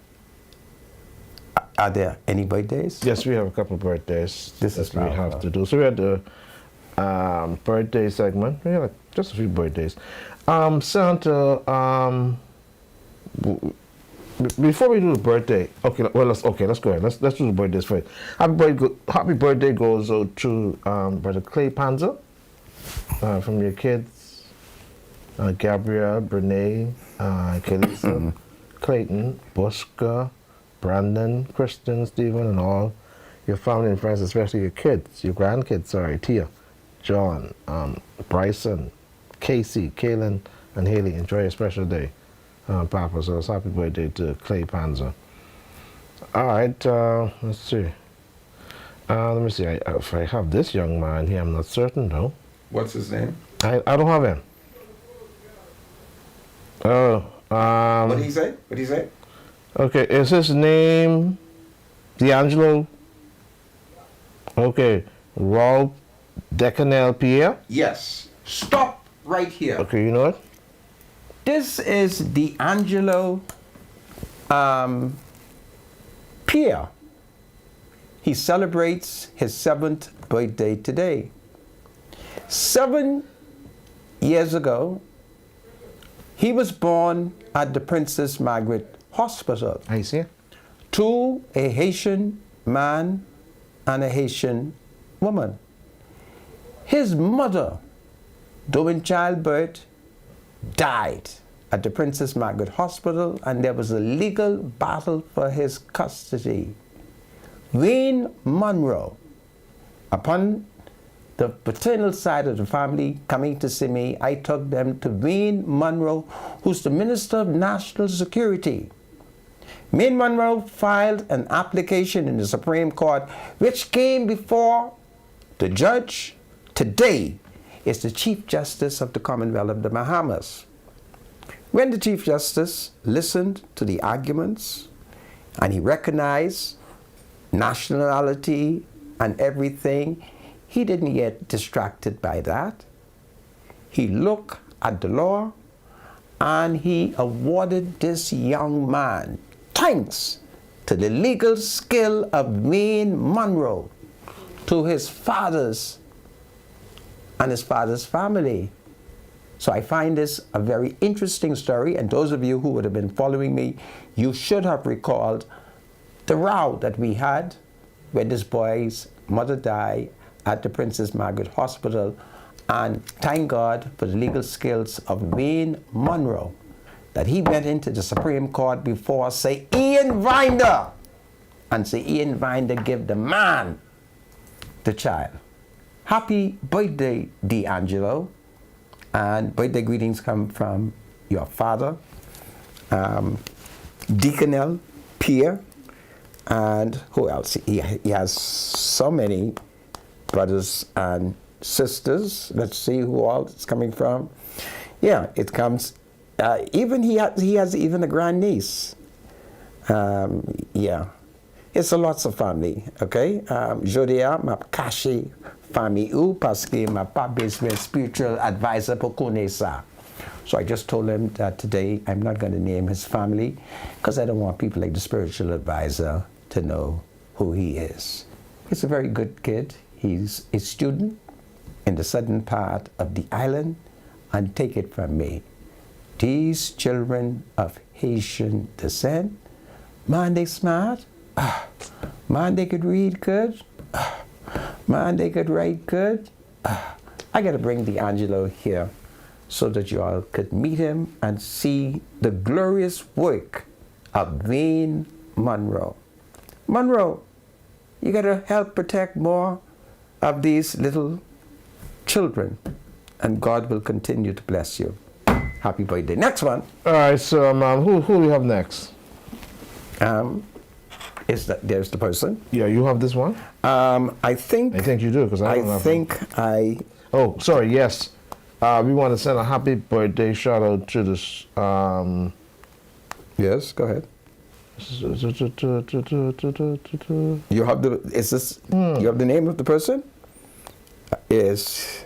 Are there any birthdays? Yes, we have a couple of birthdays This is that we have powerful. to do. So we had the birthday segment. We had like just a few birthdays. Santa, before we do the birthday, let's go ahead. Let's do the birthdays first. Happy birthday goes out to Brother Clay Panzer from your kids, Gabrielle, Brene, Kelisa, Clayton, Buska, Brandon, Kristen, Stephen, and all your family and friends, especially your kids, your grandkids, Tia, John, Bryson, Casey, Kaylin, and Haley. Enjoy a special day, Papa. So it's happy birthday to Clay Panzer. All right, let's see. Let me see. If I have this young man here, I'm not certain though. What's his name? I don't have him. What did he say? What did he say? Okay, is his name D'Angelo? Okay, Rolf Decanel Pierre? Yes. Stop right here. Okay, you know it? This is D'Angelo Pierre. He celebrates his 7th birthday today. 7 years ago, he was born at the Princess Margaret Hospital I see. to a Haitian man and a Haitian woman. His mother, during childbirth, died at the Princess Margaret Hospital, and there was a legal battle for his custody. Wayne Monroe, upon the paternal side of the family coming to see me, I took them to Wayne Monroe, who's the Minister of National Security. Wayne Monroe filed an application in the Supreme Court, which came before the judge today is the Chief Justice of the Commonwealth of the Bahamas. When the Chief Justice listened to the arguments and he recognized nationality and everything, he didn't get distracted by that. He looked at the law and he awarded this young man, thanks to the legal skill of Wayne Monroe, to his fathers and his father's family. So I find this a very interesting story, and those of you who would have been following me, you should have recalled the row that we had when this boy's mother died at the Princess Margaret Hospital, and thank God for the legal skills of Wayne Monroe that he went into the Supreme Court before, say, Ian Vinder, and say Ian Vinder give the man the child. Happy birthday, D'Angelo, and birthday greetings come from your father, Deaconel Pierre, and who else? He has so many brothers and sisters. Let's see who all it's coming from. Yeah, it comes. Even he has even a grandniece. Yeah, it's a lots of family. Okay, Jodia Mapkashi famille ou parce que ma papa is my spiritual advisor pour connaître ça. So I just told him that today I'm not going to name his family because I don't want people like the spiritual advisor to know who he is. He's a very good kid. He's a student in the southern part of the island, and take it from me, these children of Haitian descent, man, they smart, man, they could read good, man, they could write good. I got to bring D'Angelo here so that you all could meet him and see the glorious work of Wayne Monroe. Monroe, you got to help protect more of these little children, and God will continue to bless you. Happy birthday. Next one. All right, so who do we have next? There's the person. Yeah, you have this one? I think you do, because I don't have think I. Oh, sorry, yes. We want to send a happy birthday shout out to this. Yes, go ahead. You have the, is this, you have the name of the person? Is,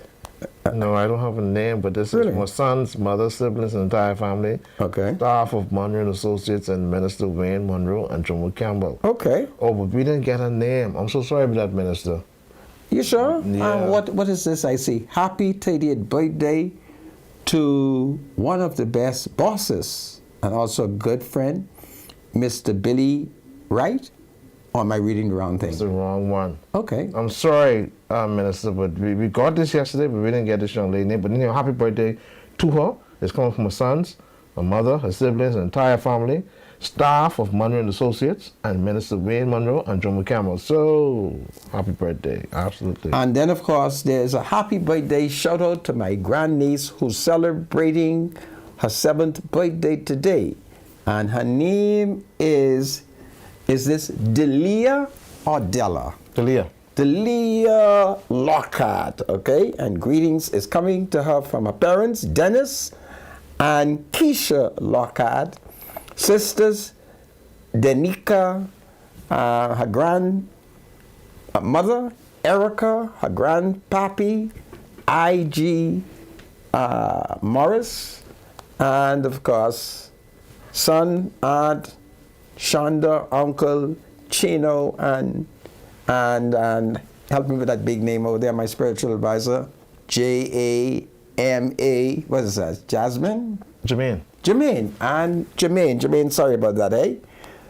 No, I don't have a name, but this Really? is my son's mother, siblings, and entire family. okay. Staff of Monroe and Associates and Minister Wayne Monroe and Jomo Campbell. Okay. Oh, but we didn't get a name. I'm so sorry about that, Minister. You sure? Yeah. What is this I see? Happy 30th birthday to one of the best bosses and also a good friend, Mr. Billy Wright? Or am I reading the wrong thing? It's the wrong one. Okay. I'm sorry, Minister, but we got this yesterday, but we didn't get this young lady name. But anyway, happy birthday to her. It's coming from her sons, her mother, her siblings, her entire family, staff of Monroe and Associates, and Minister Wayne Monroe and Jomo Campbell. So, happy birthday, absolutely. And then, of course, there's a happy birthday shout out to my grandniece who's celebrating her 7th birthday today. And her name is this Delia or Della? Talia. Delia Lockhart, okay? And greetings is coming to her from her parents, Dennis and Keisha Lockhart, sisters, Denika, her grandmother, Erica, her grandpappy, I.G. Morris, and of course, son, aunt, Shonda, uncle, Chino, and help me with that big name over there, my spiritual advisor, J-A-M-A, what is that, Jasmine? Jermaine. Jermaine, sorry about that, eh?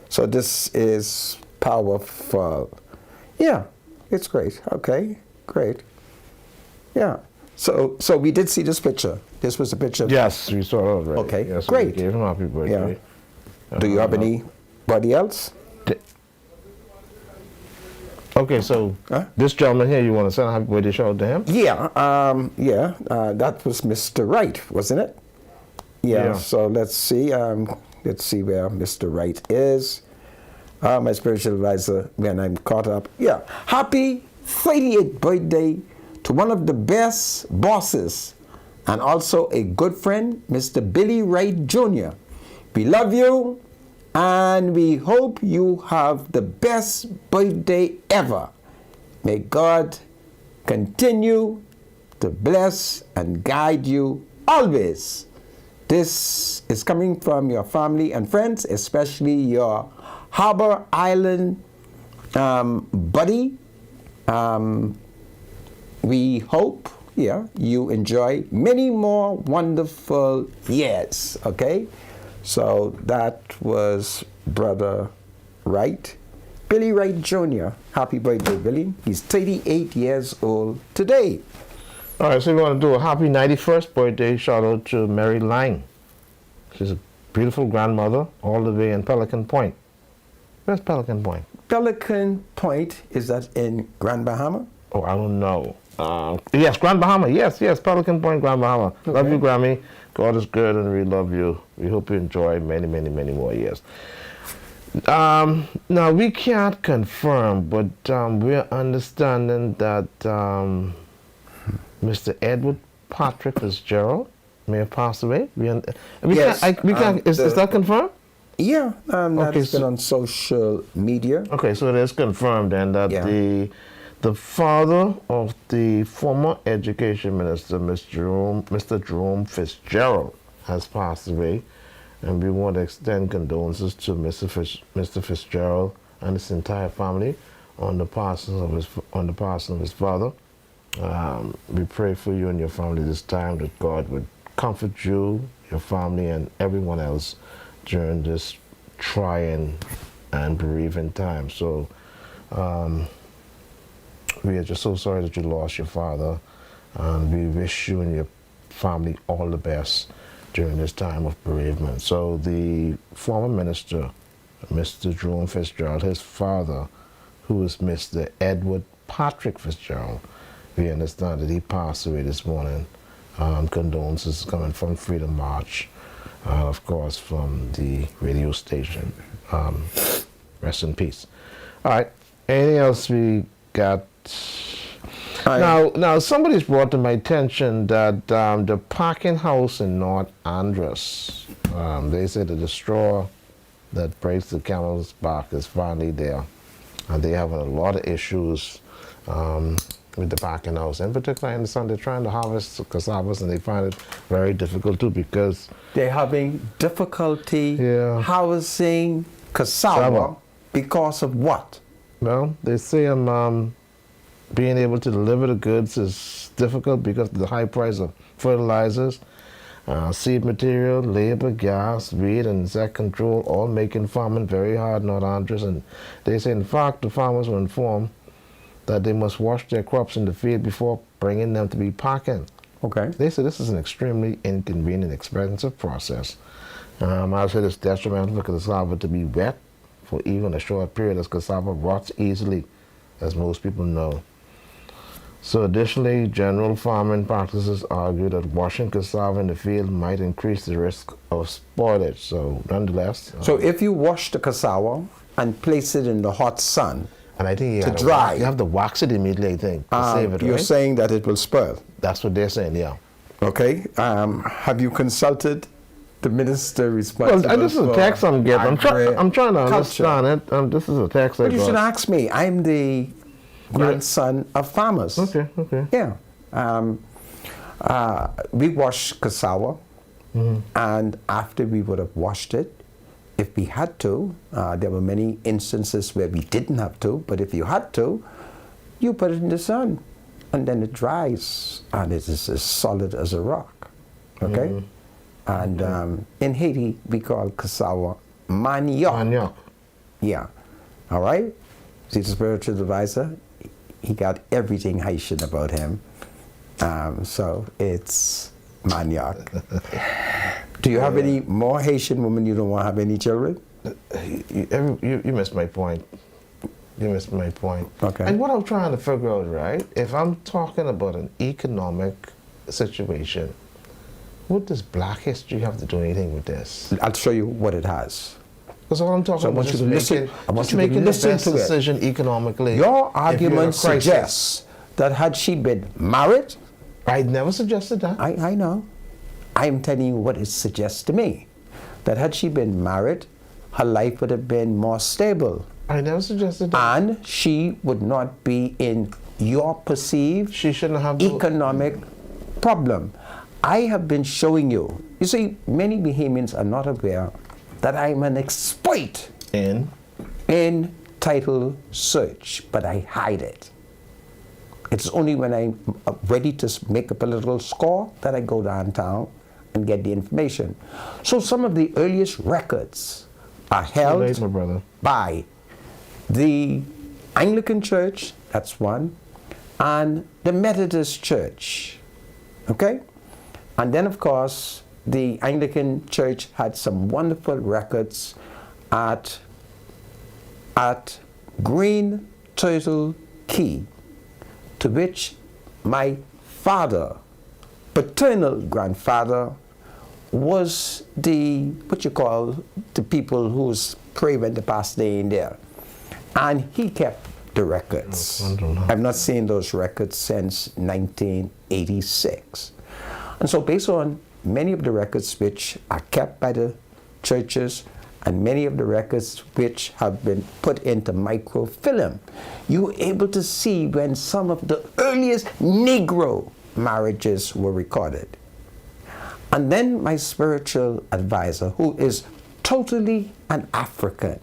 So this is powerful. Yeah, it's great, okay, great. Yeah, so we did see this picture. This was the picture. Yes, we saw it already. Okay, yes, great. We gave him happy birthday. Do you have anybody else? Okay, so this gentleman here, you want to send a happy birthday shout out to him? Yeah, that was Mr. Wright, wasn't it? Yeah. So let's see where Mr. Wright is. My spiritual advisor, when I'm caught up. Yeah, happy 38th birthday to one of the best bosses and also a good friend, Mr. Billy Wright Jr. We love you. And we hope you have the best birthday ever. May God continue to bless and guide you always. This is coming from your family and friends, especially your Harbor Island buddy. We hope you enjoy many more wonderful years, okay? So that was Brother Wright, Billy Wright Jr. Happy birthday, Billy. He's 38 years old today. All right, so we want to do a happy 91st birthday shout out to Mary Lang. She's a beautiful grandmother all the way in Pelican Point. Where's Pelican Point? Pelican Point, is that in Grand Bahama? Oh, I don't know. Yes, Grand Bahama. Yes, Pelican Point, Grand Bahama. Okay. Love you, Grammy. God is good and we love you. We hope you enjoy many, many, many more years. Now, we can't confirm, but we're understanding that Mr. Edward Patrick Fitzgerald may have passed away. Yes, is that confirmed? Yeah, Okay, that's been on social media. Okay, so it is confirmed then that the father of the former education minister, Mr. Jerome Fitzgerald, has passed away, and we want to extend condolences to Mr. Fitzgerald and his entire family on the passing of his father. We pray for you and your family this time, that God would comfort you, your family, and everyone else during this trying and bereaving time. So we are just so sorry that you lost your father, and we wish you and your family all the best during this time of bereavement. So the former minister, Mr. Jerome Fitzgerald, his father, who is Mr. Edward Patrick Fitzgerald, we understand that he passed away this morning. Condolences coming from Freedom March, of course, from the radio station. Rest in peace. All right, anything else we got? Now somebody's brought to my attention that the packing house in North Andros, they say that the straw that breaks the camel's back is finally there, and they have a lot of issues with the packing house. In particular, in the sun, they're trying to harvest cassavas, and they find it very difficult too because they're having difficulty Cassava. housing cassava because of what? Well, they say being able to deliver the goods is difficult because of the high price of fertilizers, seed material, labor, gas, weed, and insect control, all making farming very hard in North Andros. And they say, in fact, the farmers were informed that they must wash their crops in the field before bringing them to be packing. Okay. They say this is an extremely inconvenient, expensive process. I say it's detrimental for cassava to be wet for even a short period, as cassava rots easily, as most people know. So additionally, general farming practices argue that washing cassava in the field might increase the risk of spoilage. So nonetheless... So if you wash the cassava and place it in the hot sun, and I think to dry, you have to wax it immediately, I think, to save it, you're right? saying that it will spoil. That's what they're saying, yeah. Okay. Have you consulted the minister responsible? Well, this is a text I'm getting. I'm trying to understand it. This is a text I got. You should ask me. I'm the grandson of farmers. Okay. Yeah. We wash cassava, and after we would have washed it, if we had to, there were many instances where we didn't have to, but if you had to, you put it in the sun, and then it dries, and it is as solid as a rock. Okay? And in Haiti, we call cassava manioc. Manioc. Yeah. All right? See the spiritual advisor? He got everything Haitian about him. So it's manioc. Do you have any more Haitian women you don't want to have any children? You missed my point. You missed my point. Okay. And what I'm trying to figure out, right, if I'm talking about an economic situation, what does Black history have to do anything with this? I'll show you what it has. Because all I'm talking about is making the best decision economically. Your argument suggests that had she been married... I never suggested that. I know. I'm telling you what it suggests to me. That had she been married, her life would have been more stable. I never suggested that. And she would not be in your perceived she shouldn't have economic problem. I have been showing you. You see, many Bahamians are not aware that I'm an expert in title search, but I hide it. It's only when I'm ready to make a political score that I go downtown and get the information. So some of the earliest records are held by the Anglican Church, that's one, and the Methodist Church, okay? And then, of course, the Anglican Church had some wonderful records at Green Turtle Key, to which my father, paternal grandfather, was the, the people whose pray when the pastor in there. And he kept the records. I've not seen those records since 1986. And so based on many of the records which are kept by the churches and many of the records which have been put into microfilm, you're able to see when some of the earliest Negro marriages were recorded. And then my spiritual advisor, who is totally an African,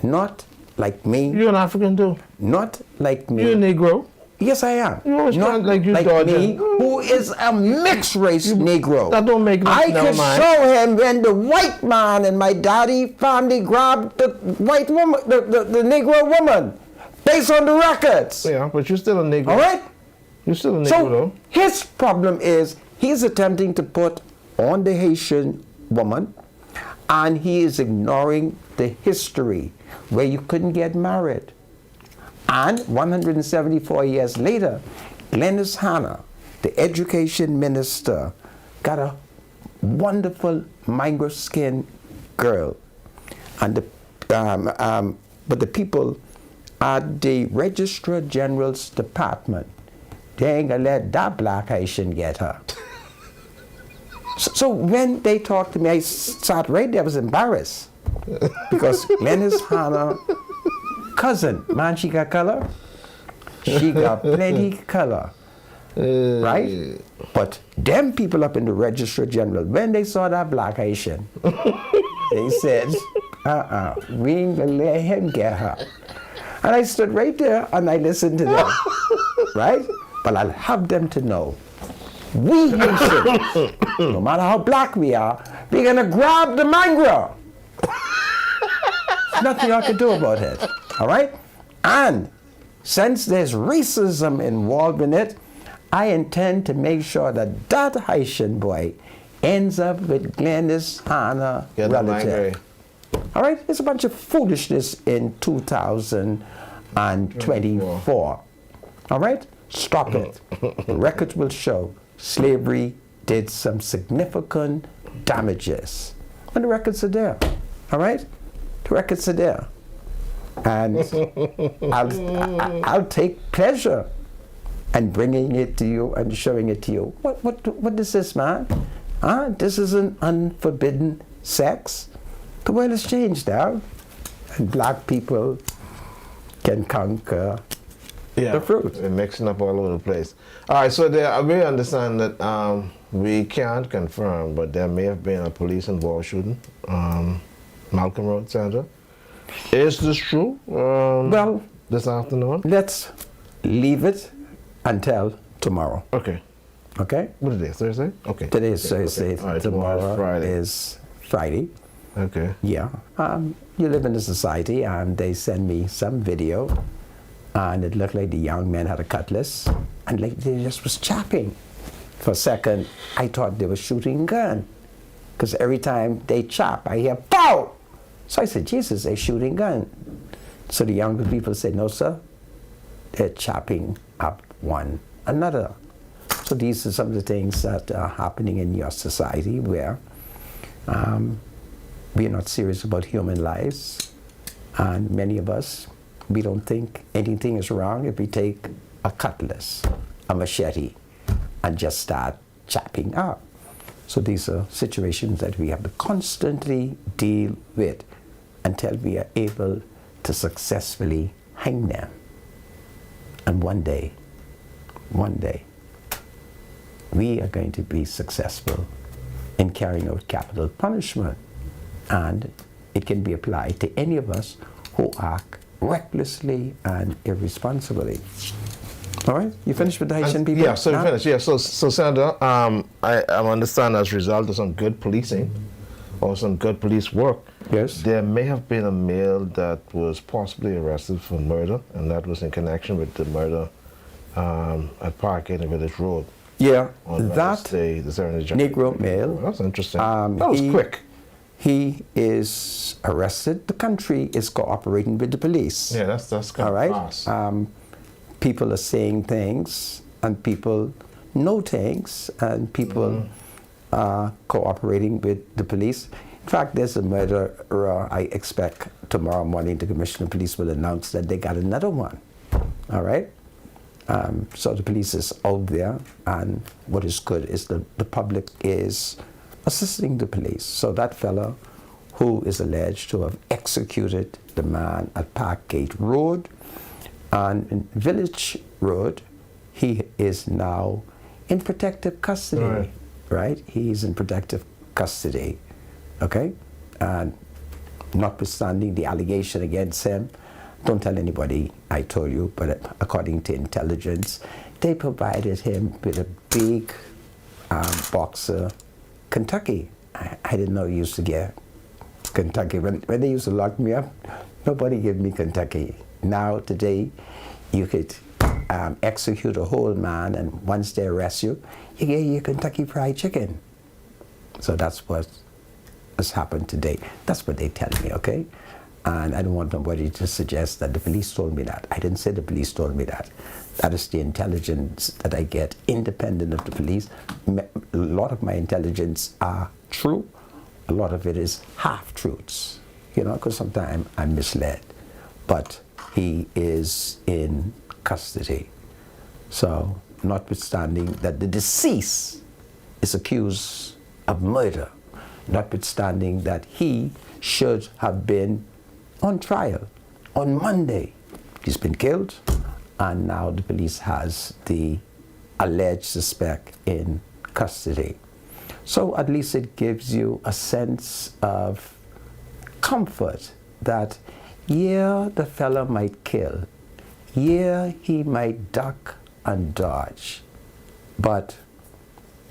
not like me. You're an African too? Not like me. You're a Negro? Yes, I am. You always not like you like me, who is a mixed race Negro. That don't make no I can show him when the white man in my daddy family grabbed the white woman, the Negro woman, based on the records. Yeah, but you're still a Negro. All right? You're still a Negro, so though. His problem is he's attempting to put on the Haitian woman, and he is ignoring the history where you couldn't get married. And 174 years later, Glennis Hanna, the education minister, got a wonderful mango skin girl. And but the people at the Registrar General's Department they ain't gonna let that black Haitian get her. So when they talked to me, I sat right there, I was embarrassed. Because Glennis Hannah, cousin, man, she got color. She got plenty color. Right? But them people up in the Registrar General, when they saw that black Haitian, they said, we ain't gonna let him get her. And I stood right there and I listened to them. Right? But I'll have them to know, we Haitians, no matter how black we are, we're gonna grab the mangrove. There's nothing I can do about it. All right? And since there's racism involved in it, I intend to make sure that that Haitian boy ends up with Glennis Hannah relative. All right? It's a bunch of foolishness in 2024. All right? Stop it. The records will show slavery did some significant damages. And the records are there. All right? The records are there. And I'll take pleasure in bringing it to you and showing it to you. What is this, man? This isn't unforbidden sex. The world has changed now. And black people can conquer the fruit. They're mixing up all over the place. All right, so we understand that we can't confirm, but there may have been a police-involved shooting. Malcolm Road, Sandra. Is this true? Well, this afternoon? Let's leave it until tomorrow. Okay. Okay? What is it, Thursday? Okay. Today is Thursday. Okay. All right, tomorrow Friday. is Friday. Okay. Yeah. You live in a society, and they send me some video, and it looked like the young men had a cutlass, and like they just was chopping. For a second, I thought they were shooting gun, because every time they chop, I hear pow. So I said, Jesus, they're shooting gun. So the younger people said, no, sir, they're chopping up one another. So these are some of the things that are happening in your society where we're not serious about human lives. And many of us, we don't think anything is wrong if we take a cutlass, a machete, and just start chopping up. So these are situations that we have to constantly deal with until we are able to successfully hang them. And one day, we are going to be successful in carrying out capital punishment. And it can be applied to any of us who act recklessly and irresponsibly. All right, you finished with the Haitian people? Yeah, so we finished. Yeah, so Sandra, I understand as a result of some good policing or some good police work, yes, there may have been a male that was possibly arrested for murder, and that was in connection with the murder at Park in Village Road. Yeah, on that the Negro male. That's interesting. That was quick. He is arrested. The country is cooperating with the police. Yeah, that's kind all right. of fast. People are saying things, and people know things, and people are cooperating with the police. In fact, there's a murderer. I expect tomorrow morning the Commissioner of Police will announce that they got another one. All right. So the police is out there, and what is good is the public is assisting the police. So that fellow who is alleged to have executed the man at Parkgate Road and in Village Road, he is now in protective custody, right? He's in protective custody, okay? And notwithstanding the allegation against him, don't tell anybody I told you, but according to intelligence, they provided him with a big boxer, Kentucky. I didn't know he used to get Kentucky. When they used to lock me up, nobody gave me Kentucky. Now, today, you could execute a whole man, and once they arrest you, you get your Kentucky Fried Chicken. So that's what has happened today. That's what they tell me, okay? And I don't want nobody to suggest that the police told me that. I didn't say the police told me that. That is the intelligence that I get independent of the police. A lot of my intelligence are true. A lot of it is half-truths, you know, because sometimes I'm misled. But he is in custody. So notwithstanding that the deceased is accused of murder, notwithstanding that he should have been on trial on Monday. He's been killed, and now the police has the alleged suspect in custody. So at least it gives you a sense of comfort that, yeah, the fella might kill, yeah, he might duck and dodge, but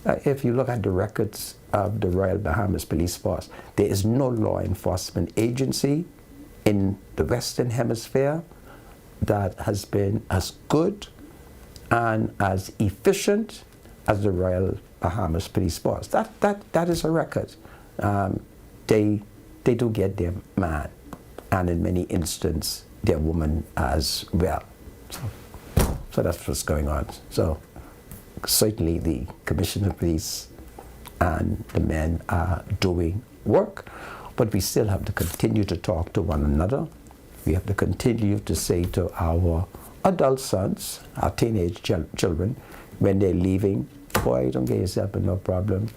if you look at the records of the Royal Bahamas Police Force, there is no law enforcement agency in the Western Hemisphere that has been as good and as efficient as the Royal Bahamas Police Force. That is a record. They do get their man, and in many instances, their woman as well. So that's what's going on. So certainly the Commissioner of Police and the men are doing work, but we still have to continue to talk to one another. We have to continue to say to our adult sons, our teenage children, when they're leaving, boy, don't get yourself in no problem.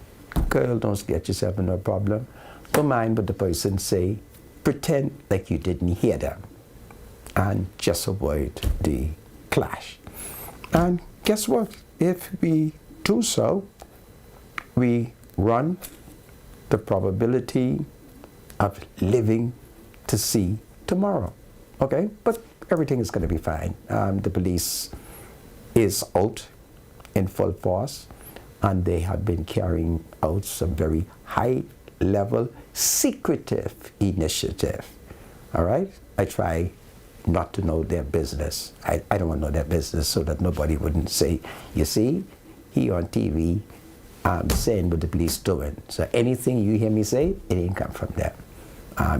Girl, don't get yourself in no problem. Don't mind what the person say. Pretend like you didn't hear them, and just avoid the clash. And guess what? If we do so, we run the probability of living to see tomorrow. Okay? But everything is going to be fine. The police is out in full force, and they have been carrying out some very high-level, secretive initiative. All right? I try not to know their business. I don't want to know their business so that nobody wouldn't say, you see, he on TV saying what the police doing. So anything you hear me say, it ain't come from them.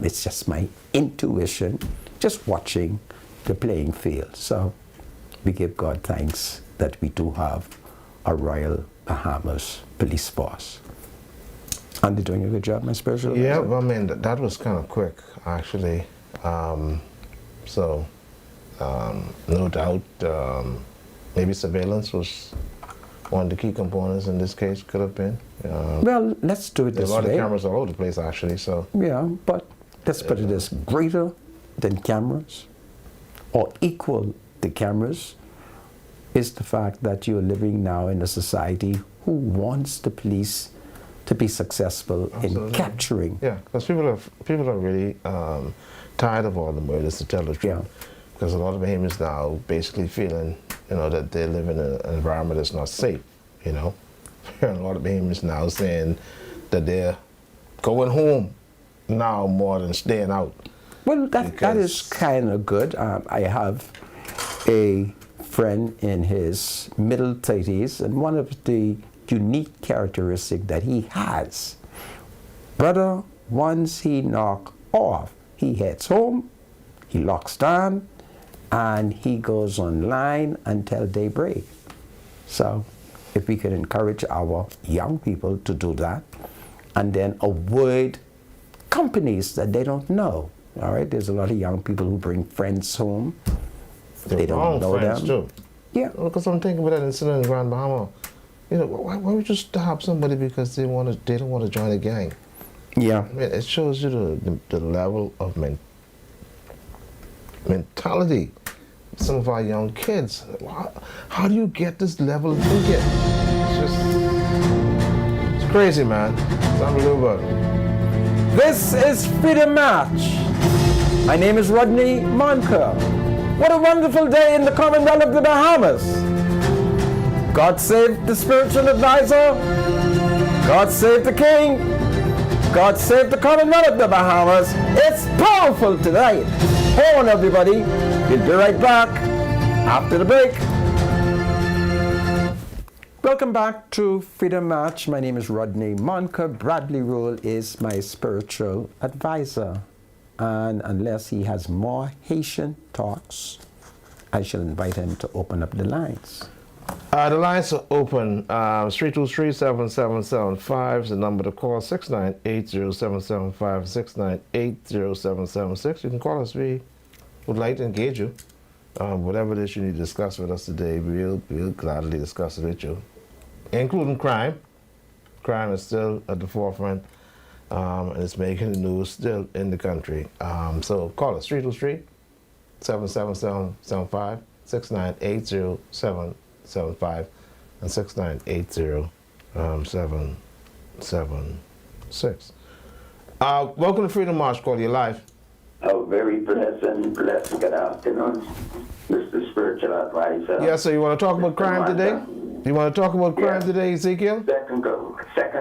It's just my intuition, just watching the playing field. So we give God thanks that we do have a Royal Bahamas Police Force. And they're doing a good job, my spiritual advisor? Yeah, well, I mean, that was kind of quick, actually. No doubt, maybe surveillance was one of the key components in this case, could have been. Well, let's do it this way. There's a lot of cameras all over the place, actually, so. Yeah, but let's put it as greater than cameras, or equal to cameras, is the fact that you're living now in a society who wants the police to be successful in capturing. Yeah, because people are really tired of all the murders, to tell the truth. Yeah. Because a lot of Bahamians now basically feeling, that they live in an environment that's not safe, And a lot of Bahamians now saying that they're going home now more than staying out. Well, that is kind of good. I have a friend in his middle 30s, and one of the unique characteristics that he has, brother, once he knock off, he heads home, he locks down, and he goes online until daybreak. So if we can encourage our young people to do that, and then avoid companies that they don't know. All right, there's a lot of young people who bring friends home. They don't know them. Too. Yeah. Because I'm thinking about that incident in Grand Bahama. Why would you stop somebody because they don't want to join a gang? Yeah. I mean, it shows you the level of mentality. Some of our young kids. How do you get this level of thinking? It's crazy, man. It's unbelievable. This is Freedom March. My name is Rodney Monker. What a wonderful day in the Commonwealth of the Bahamas. God save the spiritual advisor. God save the king. God save the Commonwealth of the Bahamas. It's powerful tonight. Hold on, everybody. We'll be right back after the break. Welcome back to Freedom March. My name is Rodney Monker. Bradley Rule is my spiritual advisor. And unless he has more Haitian talks, I shall invite him to open up the lines. The lines are open. 323-7775 is the number to call. 698-0775, 698-0776. You can call us. We would like to engage you. Whatever it is you need to discuss with us today, we'll gladly discuss it with you, including crime. Crime is still at the forefront, and it's making the news still in the country. So call us 323-777-75, 6980-775, and 6980-776. Welcome to Freedom March, Call Your Life. Oh, very blessed. Good afternoon, Mr. Spiritual Advisor. Yes, so you want to talk about crime today? You want to talk about crime today, Ezekiel? Second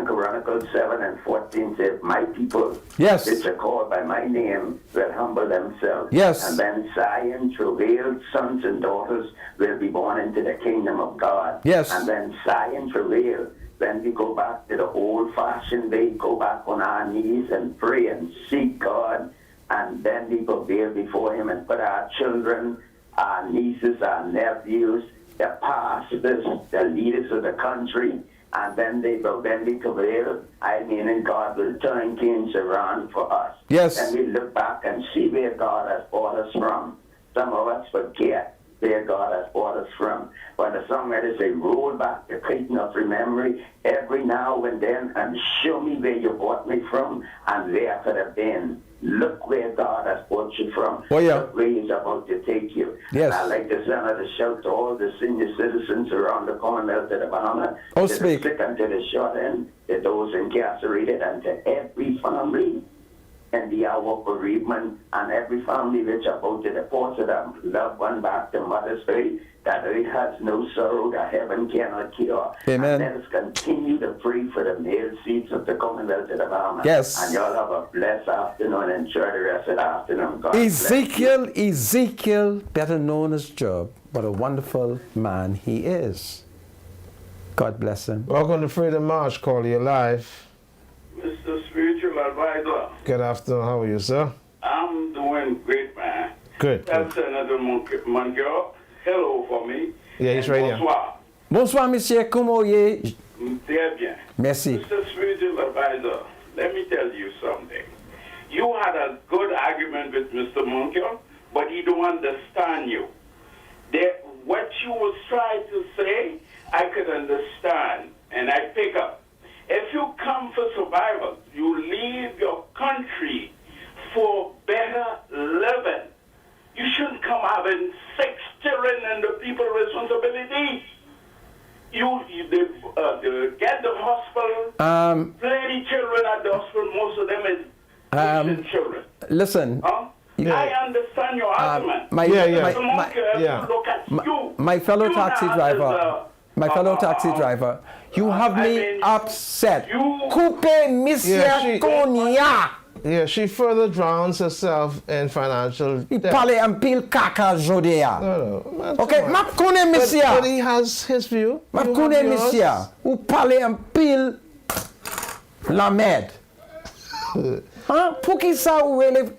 Chronicles 7:14 says, "My people, Yes. which are called by my name, will humble themselves. Yes. And then Zion, travailed sons and daughters will be born into the kingdom of God. Yes. And then Zion, travail. Then we go back to the old-fashioned way, go back on our knees and pray and seek God. And then we prevail before Him and put our children, our nieces, our nephews, the pastors, the leaders of the country, and then they will then be prevail. I mean, and God will turn things around for us. Yes. And we look back and see where God has brought us from. Some of us forget where God has brought us from. When the songwriters say, roll back the curtain of memory every now and then and show me where you brought me from and where I could have been. Look where God has brought you from. Oh, yeah. Look where He's about to take you. Yes. And I like to send out a shout to all the senior citizens around the Commonwealth of the Bahamas. Oh, to speak. the sick and to the short end, to those incarcerated, and to every family in the hour of bereavement, and every family which are about to deport their loved one back to Mother's Day, that it has no sorrow that heaven cannot cure. Amen. And let us continue to pray for the male seats of the Commonwealth of the Bahamas. Yes. And y'all have a blessed afternoon and enjoy the rest of the afternoon. God bless you. Ezekiel, better known as Job, what a wonderful man he is. God bless him. Welcome to Freedom March, Call Your Life. Mr. Spiritual Advisor, Good afternoon, how are you, sir? I'm doing great, man. Good. That's another monkey. Hello for me. Yeah, he's And right here. bonsoir. Bonsoir, monsieur. Comment est? Très bien. Merci. Mr. Spiritual Advisor, let me tell you something. You had a good argument with Mr. Munker, but he don't understand you. What you was trying to say, I could understand, and I pick up. If you come for survival, you leave your country for better living. You shouldn't come having 6 children and the people responsibility. You get the hospital, plenty children at the hospital, most of them is Christian children. Listen. Huh? Yeah. I understand your argument. my- Yeah, Mr. my- Munker, yeah. look at you. My fellow You taxi now driver, is, my fellow taxi driver, you have I me mean, upset. you- Coupe Monsieur Yeah, she- Konya. Yeah, she further drowns herself in financial Il debt. parle un pile caca jodea. No, man, Ok, come on. m'a connais But monsieur. he has his view. M'a You connais have yours. monsieur. Ou parle un pile la merde. Hein? Pour qui ça ou relève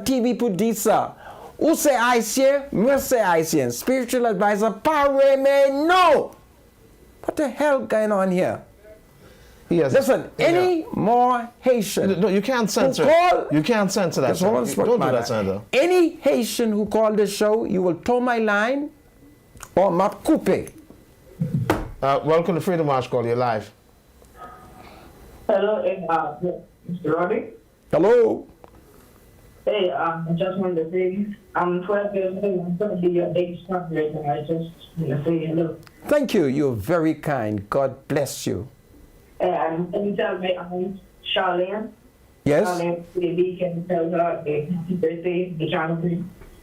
TV pour dire ça? Ou c'est haïtien, moi c'est haïtien. Spiritual advisor, pare mais no. What the hell going on here? He has, Listen, any more Haitian No, you can't censor. who call, You can't censor that. Just hold on, Don't do Mother. that, Senator. Any Haitian who called this show, you will tow my line or map coupe. Welcome to Freedom March, Call Your Life. Hello, Mr. Roddy. Hello. Hey, I just wanted to say, I'm 12 years old. I'm going to be your biggest fundraiser. I just want to say hello. Thank you. You're very kind. God bless you. And can you tell me, Charlene? Yes? Charlene, baby, can you tell her happy birthday, the child?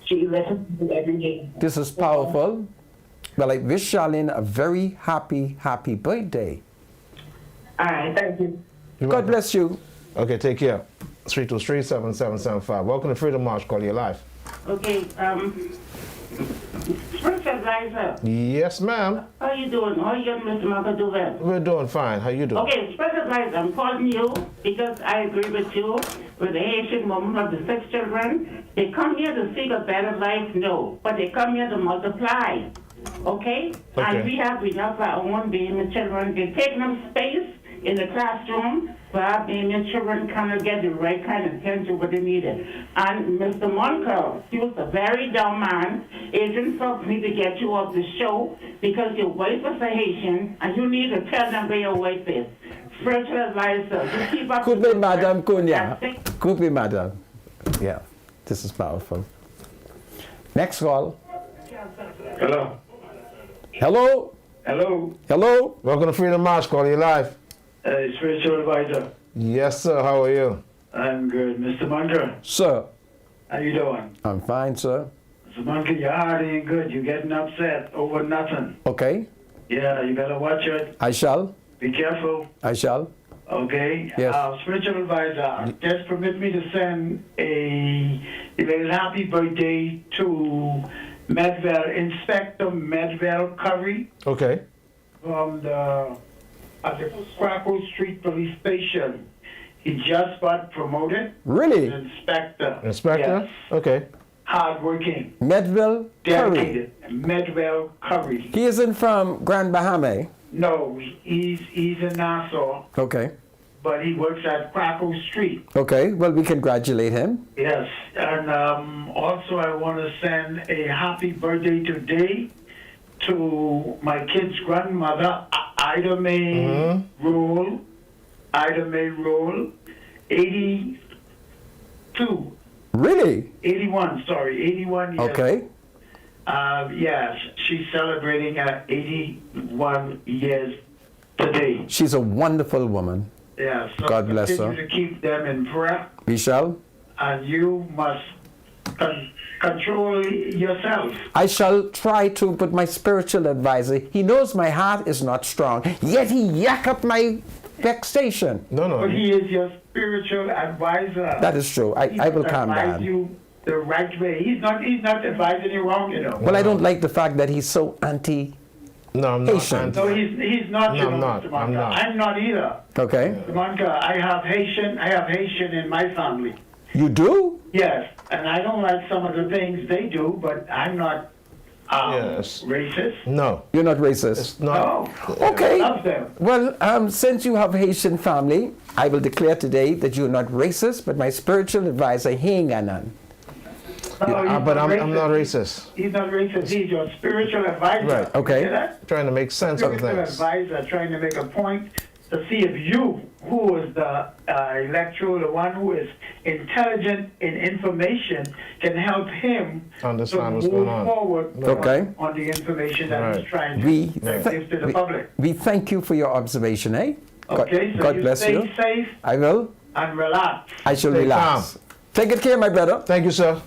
She listens to every day. This is powerful. Well, I wish Charlene a very happy, happy birthday. All right, thank you. God bless you. Okay, take care. 323-7775. Welcome to Freedom March, Call Your Life. Okay, Spiritual Advisor, Yes, ma'am. how you doing? How you and Mr. McAdoovel? We're doing fine. How you doing? Okay, Spiritual Advisor, I'm calling you because I agree with you with the Haitian woman of the 6 children. They come here to seek a better life, no, but they come here to multiply, okay? And we have enough of our own being the children. They take them space in the classroom, Bob, maybe your children cannot get the right kind of attention what they needed. And Mr. Monker, he was a very dumb man. Agent folks need to get you off the show because your wife is a Haitian and you need to tell them where your wife is. Spiritual advisor, just keep up. Could be Madam Cunha. That's it. Could be Madam. Yeah, this is powerful. Next call. Hello. Hello? Hello. Hello? Welcome to Freedom March, call you live. Spiritual advisor. Yes, sir. How are you? I'm good. Mr. Munker, Sir, how you doing? I'm fine, sir. Mr. Munker, your heart ain't good. You're getting upset over nothing. Okay, Yeah, you better watch it. I shall. Be careful. I shall. Okay? Yes. Spiritual advisor, just permit me to send a little happy birthday to Medville, Inspector Medville Curry Okay. from at the Crackle Street Police Station. He just got promoted. Really? Inspector. Inspector? Yes. Okay. Hardworking. Medville Curry. Dedicated. Medville Curry. He isn't from Grand Bahama. No, he's in Nassau, Okay. but he works at Crackle Street. Okay, well, we congratulate him. Yes, and also I want to send a happy birthday today to my kid's grandmother, Ida Mae Rule. Ida Mae Rule, 82, Really? 81, sorry, 81 years. Okay. Yes, she's celebrating 81 years today. She's a wonderful woman. Yeah, so God bless continue her. to keep them in prayer, We shall. and you must control yourself. I shall try to, but my spiritual advisor, he knows my heart is not strong, yet he yak up my vexation. No. But he is your spiritual advisor. That is true. I will calm advise down. you the right way. He's not advising you wrong, you know. Well, I don't like the fact that he's so anti. No, I'm not. Haitian. No, he's not. No, you know, I'm not. Mr. Monka. I'm not. I'm not either. Okay. Mr. Monka, I have Haitian in my family. You do? Yes, and I don't like some of the things they do, but I'm not Yes. racist. No. You're not racist. It's not. No. Okay. I love them. Well, since you have Haitian family, I will declare today that you're not racist, but my spiritual advisor, he ain't got none. No, he's But not I'm not racist. He's not racist. He's your spiritual advisor. Right, okay. You hear that? Trying to make sense of Spiritual things. advisor trying to make a point to see if you, who is the electoral, the one who is intelligent in information, can help him Understand to what's move going on. forward Okay. on the information that Right. he's trying We, to give to the public. we thank you for your observation, eh? Okay, so God you bless stay you. safe I will. and relax. I shall Stay relax. Take good care, my brother. Thank you, sir.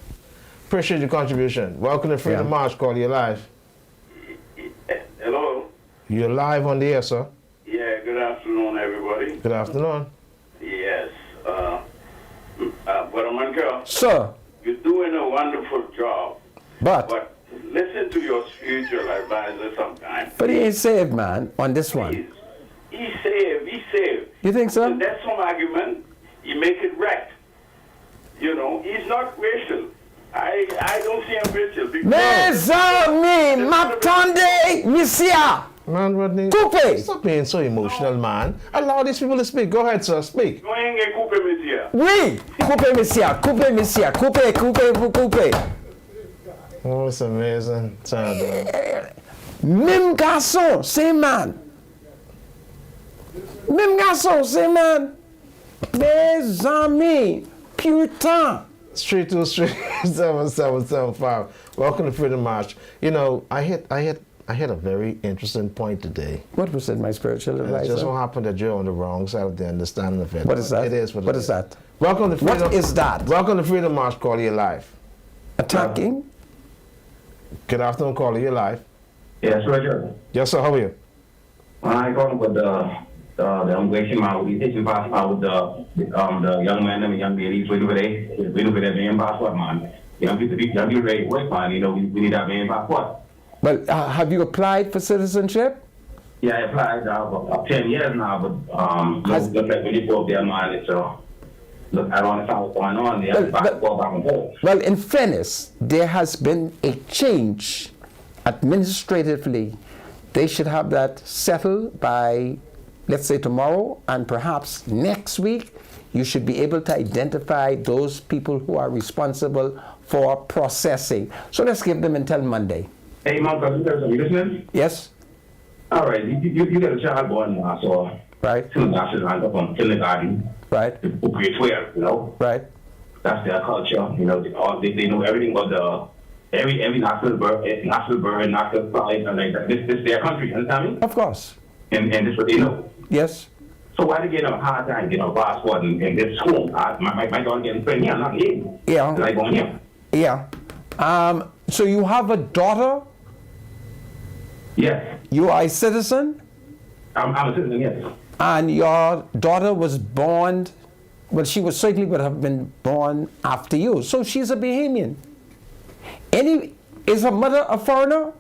Appreciate your contribution. Welcome to Freedom Yeah. March, call you live. Hello. You're live on the air, sir. Yeah, good afternoon, everybody. Good afternoon. Yes. Brother Manka, Sir, you're doing a wonderful job, but but listen to your spiritual advisor sometimes. he ain't saved, man, on this one. He's saved. He's saved. You think so? And that's some argument. You make it right. You know, he's not racial. I don't see him racial. Mes amis, m'attendez, monsieur. Man, Rodney, Coupe. stop being so emotional, man. Allow these people to speak. Go ahead, sir. Speak. No hay que couper, monsieur. Oui, coupez, monsieur, coupez, monsieur, coupez, coupez, vous coupez. Oh, it's amazing. Sound, Même garçon, c'est man. Même garçon, c'est man. Mes amis, putain. 323-7775. Welcome to Freedom March. You know, I hit a very interesting point today. What was it, my spiritual It just so advisor? happened that you're on the wrong side of the understanding of it. What is that? It is what What it is that? Welcome to Freedom. What is that? Welcome to Freedom March, call you live. Attacking? Good afternoon, caller. You're live. Yes, Roger. Yes, sir. How are you? I called with the question with the teaching passport with the young man and the young ladies. We do that man passport, man. Young people ready to work, man. You know, we need that man passport. Well, have you applied for citizenship? Yeah, I applied for 10 years now, but look like when you go up there, man, so look, I don't know what's going on there. Back and forth. Well, in fairness, there has been a change administratively. They should have that settled by let's say tomorrow, and perhaps next week, you should be able to identify those people who are responsible for processing. So let's give them until Monday. Hey, Mark, are you listening? Yes? All right, you got a child born now, so Right. two nurses lined up from kindergarten Right. to grade 12, you know? Right. That's their culture, you know. They know everything about every national bird, national flag, and like that. This is their country, you understand me? Of course. And this is what they know. Yes. So why they get a hard time getting a passport and this school? My daughter getting friend here, I'm not here. Yeah. Like going here. Yeah. So you have a daughter? Yes. You are a citizen? I'm a citizen, yes. And your daughter was born, well, she would certainly would have been born after you. So she's a Bahamian. Is her mother a foreigner?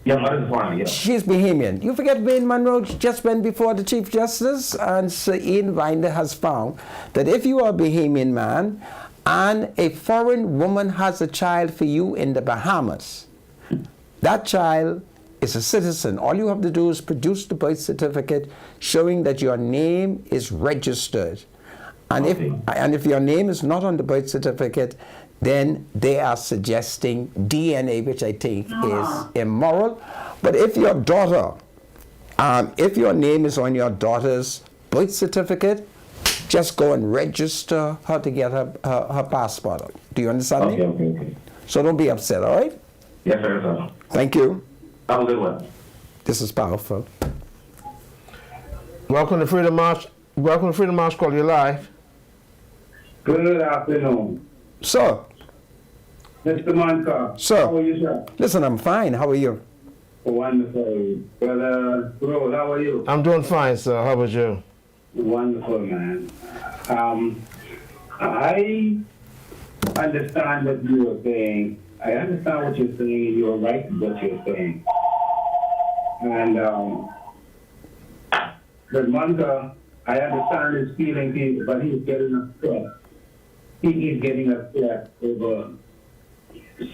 Yeah, mother's a foreigner, yeah. She's Bahamian. You forget Wayne Monroe just went before the Chief Justice, and Sir Ian Winder has found that if you are a Bahamian man and a foreign woman has a child for you in the Bahamas, that child is a citizen. All you have to do is produce the birth certificate showing that your name is registered. And if your name is not on the birth certificate, then they are suggesting DNA, which I think is immoral. But if your daughter, if your name is on your daughter's birth certificate, just go and register her to get her passport. Do you understand me? Okay. So don't be upset, all right? Yes, sir. Thank you. Have a good one. This is powerful. Welcome to Freedom March. Welcome to Freedom March. Call you live. Good afternoon. Sir. Mr. Monka. Sir. How are you, sir? Listen, I'm fine. How are you? Wonderful. Brother Rose, how are you? I'm doing fine, sir. How about you? Wonderful, man. I understand what you were saying. I understand what you're saying, and you're right in what you're saying. And but Monka, I understand his feelings, but he's getting upset. He is getting upset over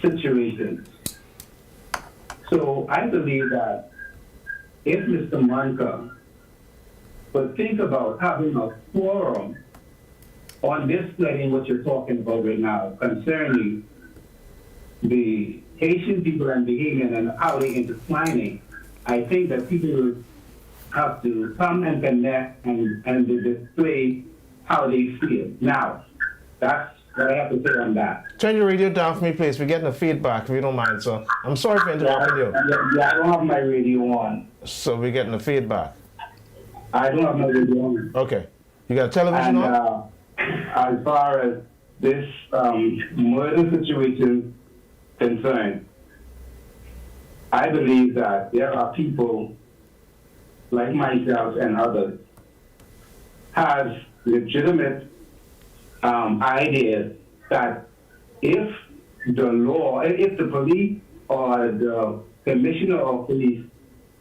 situations. So I believe that if Mr. Monka would think about having a forum on this setting, what you're talking about right now, concerning the Haitian people and Bahamian and how they intertwining, I think that people will have to come and connect and display how they feel. Now, that's what I have to say on that. Turn your radio down for me, please. We're getting a feedback, if you don't mind, sir. I'm sorry for interrupting you. Yeah, I don't have my radio on. So we're getting a feedback. I don't have my radio on. Okay. You got a television on? As far as this murder situation concerned, I believe that there are people like myself and others has legitimate ideas that if the law, if the police or the commissioner of police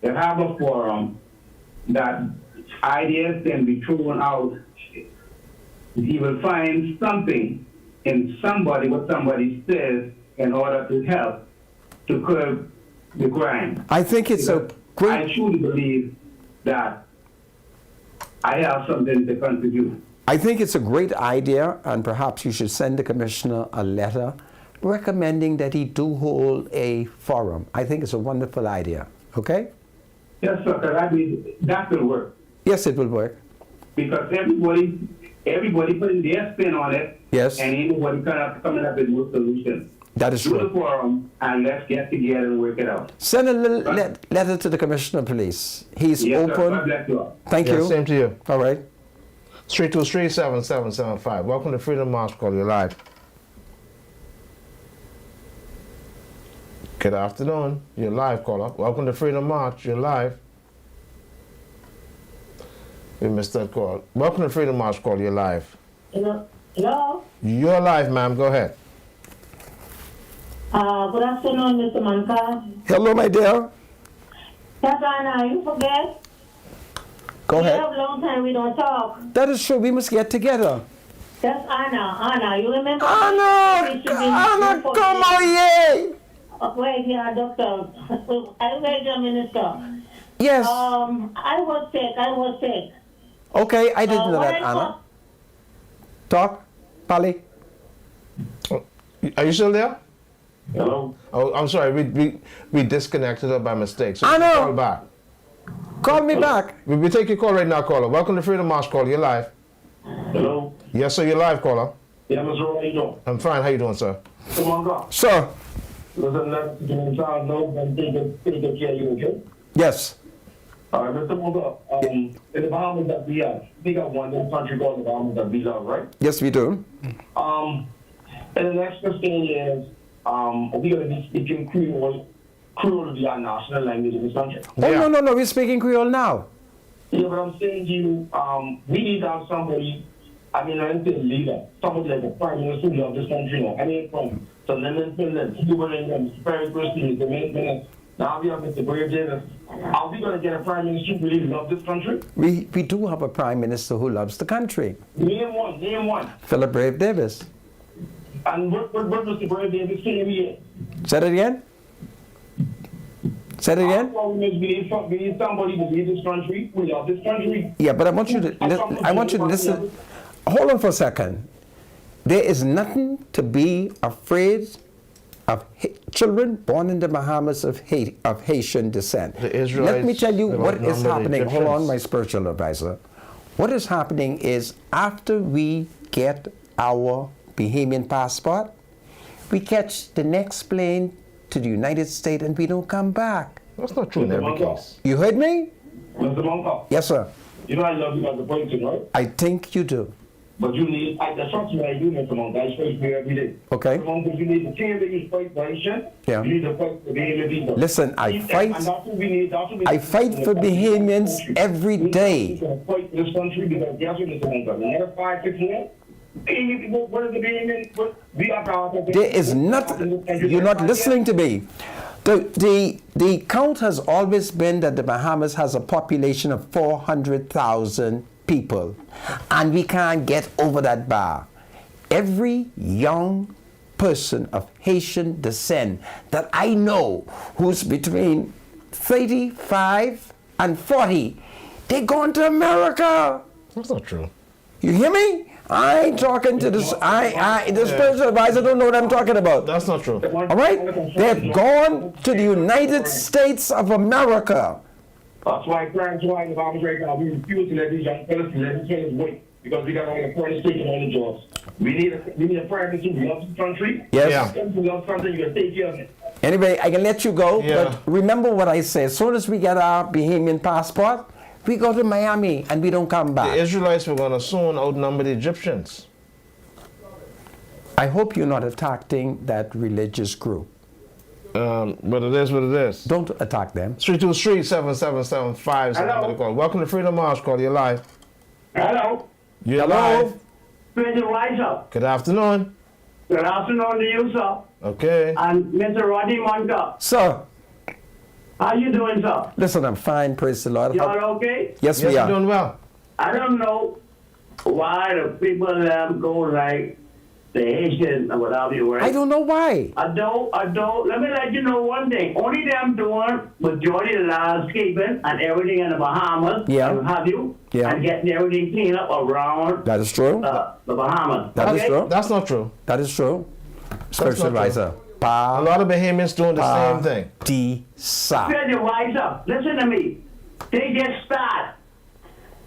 they have a forum, that ideas can be thrown out, he will find something in somebody, what somebody says, in order to help to curb the crime. I think it's a great... I truly believe that I have something to contribute. I think it's a great idea, and perhaps you should send the commissioner a letter recommending that he do hold a forum. I think it's a wonderful idea. Okay? Yes, sir, because I mean, that will work. Yes, it will work. Because everybody putting their spin on it. Yes. And anybody coming up with no solution. That is Do true. the forum and let's get together and work it out. Send a little letter to the commissioner of police. He's Yes, open. sir. God bless you all. Thank Yeah, you. same to you. All right. 323-7775. Welcome to Freedom March. Call you live. Good afternoon. You're live, caller. Welcome to Freedom March. You're live. We missed that call. Welcome to Freedom March. Call you live. Hello? You're live, ma'am. Go ahead. Good afternoon, Mr. Manka. Hello, my dear. That's Anna, you forget? Go ahead. We have a long time we don't talk. That is true. We must get together. That's Anna, you remember? Anna, come on, yay! Wait, yeah, doctor. I beg your minister. Yes. I was sick. Okay, I didn't know when that, I Anna. talk- Talk, Polly. Are you still there? Hello? Oh, I'm sorry. We disconnected her by mistake. So I you can know. call back. Call me back. We take your call right now, caller. Welcome to Freedom March, caller. You're live. Hello? Yes, sir. You're live, caller. Yeah, Mr. Roy, how you doing? I'm fine. How you doing, sir? Come on, go. Sir. Listen, let's get inside now and take good care of you, okay? Yes. All right, Mr. Munga, in the Bahamas that we got one little country called the Bahamas that we love, right? Yes, we do. And the next 15 years, we're going to be speaking Creole. Creole is our national language in this country. Oh, no. We're speaking Creole now. Yeah, but I'm saying to you, we need to have somebody, I didn't say leader, somebody like the prime minister of this country, from the Lenin Finland, Cuba, and very Christian, the main minister. Now we have Mr. Brave Davis. Are we going to get a prime minister who really loves this country? We do have a prime minister who loves the country. Name one. Philip Brave Davis. And what Mr. Brave Davis say every year? Say that again? Say that again? We need somebody to lead this country, who loves this country. Yeah, but I want you to listen. Hold on for a second. There is nothing to be afraid of children born in the Bahamas of Haitian descent. The Israelites, let me tell you what is happening. Hold on, Egyptians. my spiritual advisor. What is happening is after we get our Bahamian passport, we catch the next plane to the United States and we don't come back. That's not true in every case. You heard me? Mr. Monka, Yes, sir. you know I love you as a person, right? I think you do. But you need, that's something I do, Mr. Monka. I fight for you every day. Okay. Mr. Monka, you need to change the fight for Haitian. Yeah. You need to fight for Bahamian people. Listen, I fight. And that's what we need. I fight for Bahamians every day. We need to fight for this country because guess what, Mr. Monka? The next 5, 6 years, what is the Bahamian? We are proud of it. There is nothing. You're not listening to me. The count has always been that the Bahamas has a population of 400,000 people, and we can't get over that bar. Every young person of Haitian descent that I know who's between 35 and 40, they're going to America. That's not true. You hear me? I ain't talking to this. The spiritual advisor don't know what I'm talking about. That's not true. All right? They've gone to the United States of America. That's why Clarence White and Obama right now, we refuse to let these young fellas wait because we got all the foreign state and all the jobs. We need a prime minister who loves the country. Yes. Yeah. Who loves something, you can take care of it. Anyway, I can let you go, Yeah. but remember what I said. As soon as we get our Bahamian passport, we go to Miami and we don't come The back. Israelites were going to soon outnumber the Egyptians. I hope you're not attacking that religious group. But it is what it is. Don't attack them. 323-7775 is the number to call. Welcome to Freedom March, call. You're live. Hello. You're Hello? live. Mr. Weiser. Good afternoon. Good afternoon to you, sir. Okay. And Mr. Rodney Monka. Sir, How you doing, sir? listen, I'm fine, praise the Lord. You all okay? Yes, Yes, we you're are. doing well. I don't know why the people go like the Haitian or whatever you were. I don't know why. I don't. Let me let you know one thing. Only them doing majority of the landscaping and everything in the Bahamas. Yeah. And have you? Yeah. And getting everything cleaned up around That is true. the Bahamas. That is okay? true. That's not true. That is true. Spiritual not true. advisor. A lot of Bahamians doing the same thing. Tisa. Mr. Weiser, listen to me. They just start.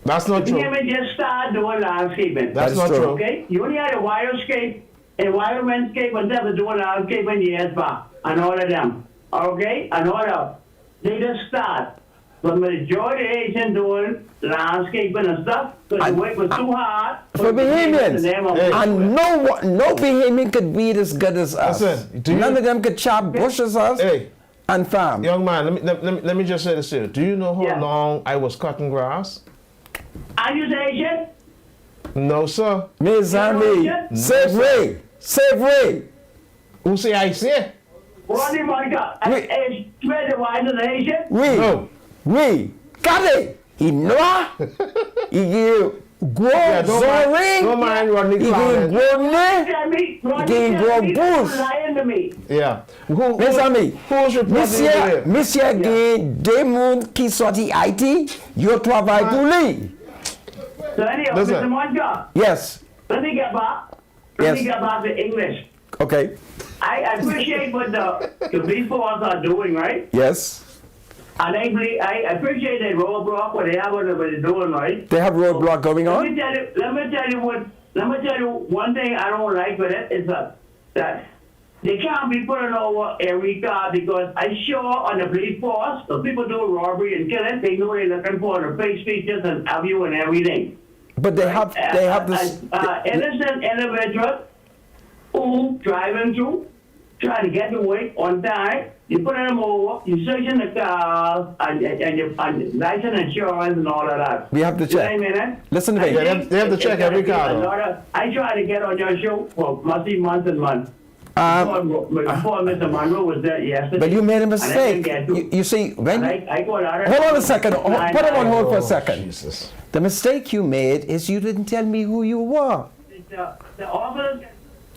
That's not You true. hear me? Just start doing landscaping. That's is not true. true. Okay? You only had a wirdscape, environmentscape, and them doing landscaping years back, and all of them. Okay? And all of they just start. But majority of Asians doing landscaping and stuff, because the work was too hard. For Bahamians. Hey. And no Bahamian could be as good as us. Listen, do you- None of them could chop bushes us Hey, and farm. young man, let me just say this here. Do you know how Yeah. long I was cutting grass? Are you Asian? No, sir. Mizami, No, save way, save way. Who say I say? Rodney Monica, Wait. where the white is Asian? We, No. we, got it. He know, he give Grow Yeah, sorry. don't mind Rodney He can Clown. grow ne. He can grow boost. Lying to me. Yeah. Listen me. Who's reporting Monsieur gain des moun qui sorti Haïti, yo travail pour lui. So anyhow, Listen. Mr. Monja, Yes. let me get back. Let me get back to English. Okay. I appreciate what the police force are doing, right? Yes. And I appreciate that roadblock what they have what they're doing, right? They have roadblock going Let on. me tell you one thing I don't like with it is that they can't be putting over every car because I sure on the police force, the people do robbery and killing, they know they're looking for the face features and have you and everything. But they have this. Innocent individual who driving through, trying to get to work on time, you put them over, you searching the cars, and your license, insurance, and all of that. We have to check. You know what I mean? Listen to me. Yeah, they have to check every car. I try to get on your show for months and months. Before Mr. Monroe was there yesterday. But you made a and I mistake. didn't get to. You see, when I got out of hold on a second. Put him on hold for a Oh, second. Jesus. The mistake you made is you didn't tell me who you were. The officers,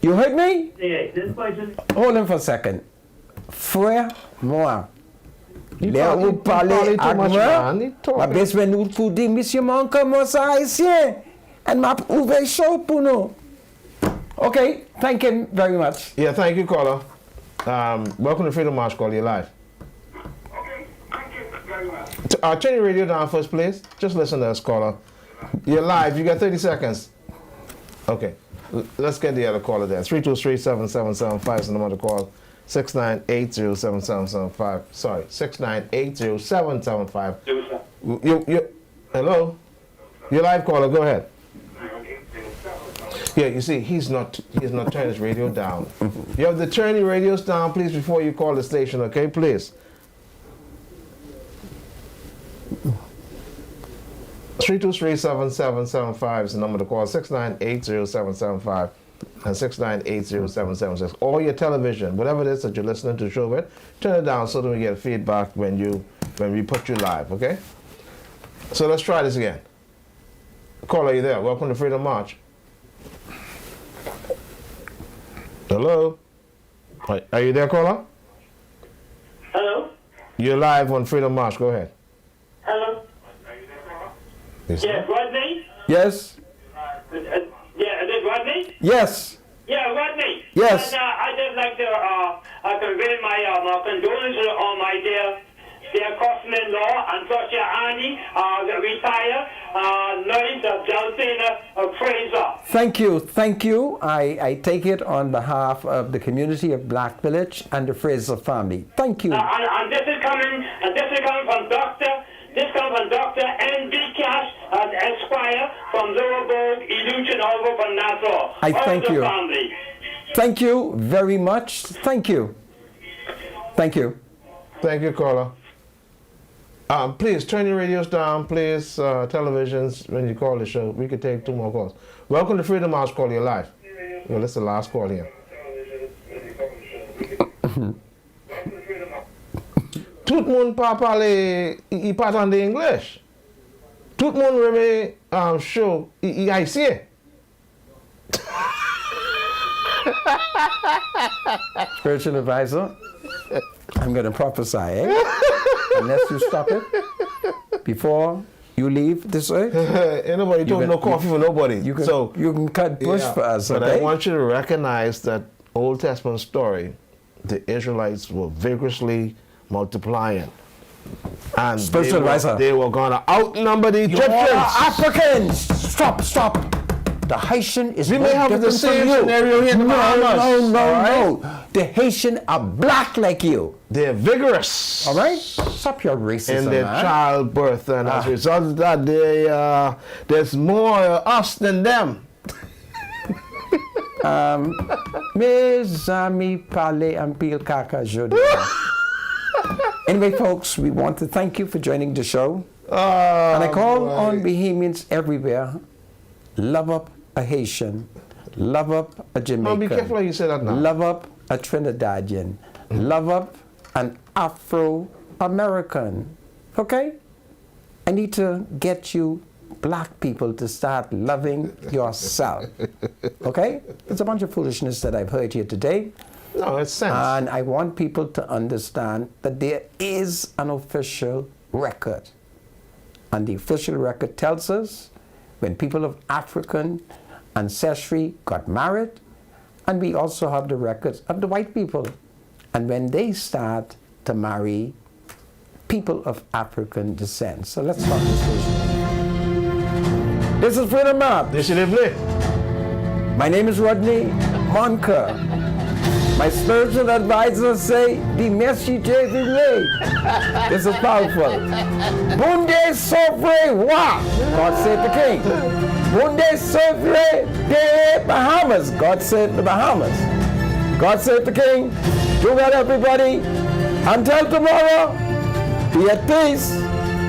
You heard me? this person. Hold on for a second. Frère, moi. You Là où parler à man. moi, He talking. ma besoin nous pour dire, monsieur Manka, moi c'est haïtien. And m'a ouvert chaud pour nous. Okay, thank you very much. Yeah, thank you, caller. Welcome to Freedom March, call you live. Turn your radio down first, please. Just listen to us, caller. You're live. You got 30 seconds. Okay. Let's get the other caller there. 323-7775 is the number to call. 698-0775. Sorry, 698-0775. Hello? You're live, caller. Go ahead. Yeah, you see, he's not turning his radio down. You have to turn your radios down, please, before you call the station, okay? Please. 323-7775 is the number to call. 698-0775 and 698-0776. Or your television, whatever it is that you're listening to the show with, turn it down so that we get feedback when we put you live, okay? So let's try this again. Caller, are you there? Welcome to Freedom March. Hello? Are you there, caller? Hello? You're live on Freedom March. Go ahead. Hello? Yes. Yeah, Rodney? Yes. Yeah, is it Rodney? Yes. Yeah, Rodney. Yes. And, I'd just like to convey my condolences on my dear cousin-in-law and such a auntie, the retired nurse, Delphina Fraser. Thank you. Thank you. I take it on behalf of the community of Black Village and the Fraser family. Thank you. And this is coming from Dr. N.B. Cash, Esquire, from Lowerburg, Illusion, over from Nassau. I thank you. Family. Thank you very much. Thank you. Thank you. Thank you, caller. Please turn your radios down, please. Televisions, when you call the show, we could take 2 more calls. Welcome to Freedom House, call you live. Well, that's the last call here. Tout moun pa pale, I parle de English. Tout moun reme show, I haïtien. Spiritual advisor, I'm going to prophesy, unless you stop it before you leave this earth. Ain't nobody told no coffee for nobody. You can, so you can cut bush for us, but okay? I want you to recognize that Old Testament story, the Israelites were vigorously multiplying. And Spiritual advisor. They were going to outnumber the You Egyptians. are Africans! Stop. The Haitian is We no may have the different same from you. scenario here in the Bahamas. No. The Haitian are black like you. They're vigorous. All right? Stop your racism, in their man. childbirth, and as a result of that, there's more us than them. Mes amis parlez un pile caca jodi. Anyway, folks, we want to thank you for joining the show. And I call on Bahamians everywhere, love up a Haitian, love up a Jamaican. Be careful how you say that now. Love up a Trinidadian, love up an Afro-American. Okay? I need to get you black people to start loving yourself. Okay? It's a bunch of foolishness that I've heard here today. No, it's sense. And I want people to understand that there is an official record. And the official record tells us when people of African ancestry got married, and we also have the records of the white people. And when they start to marry people of African descent. So let's start this vision. This is Freedom Map. This is Lively. My name is Rodney Monka. My spiritual advisors say the message is made. This is powerful. Bunde Sofre Wa. God save the King. Bunde Sofre de Bahamas. God save the Bahamas. God save the King. Do well, everybody. Until tomorrow, be at peace.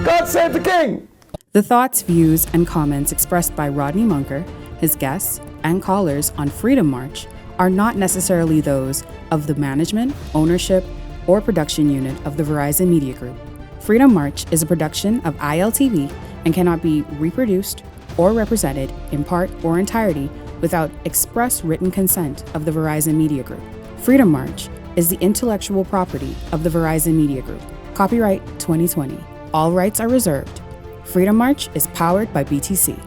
God save the King. The thoughts, views, and comments expressed by Rodney Munker, his guests, and callers on Freedom March are not necessarily those of the management, ownership, or production unit of the Verizon Media Group. Freedom March is a production of ILTV and cannot be reproduced or represented in part or entirety without express written consent of the Verizon Media Group. Freedom March is the intellectual property of the Verizon Media Group. Copyright 2020. All rights are reserved. Freedom March is powered by BTC.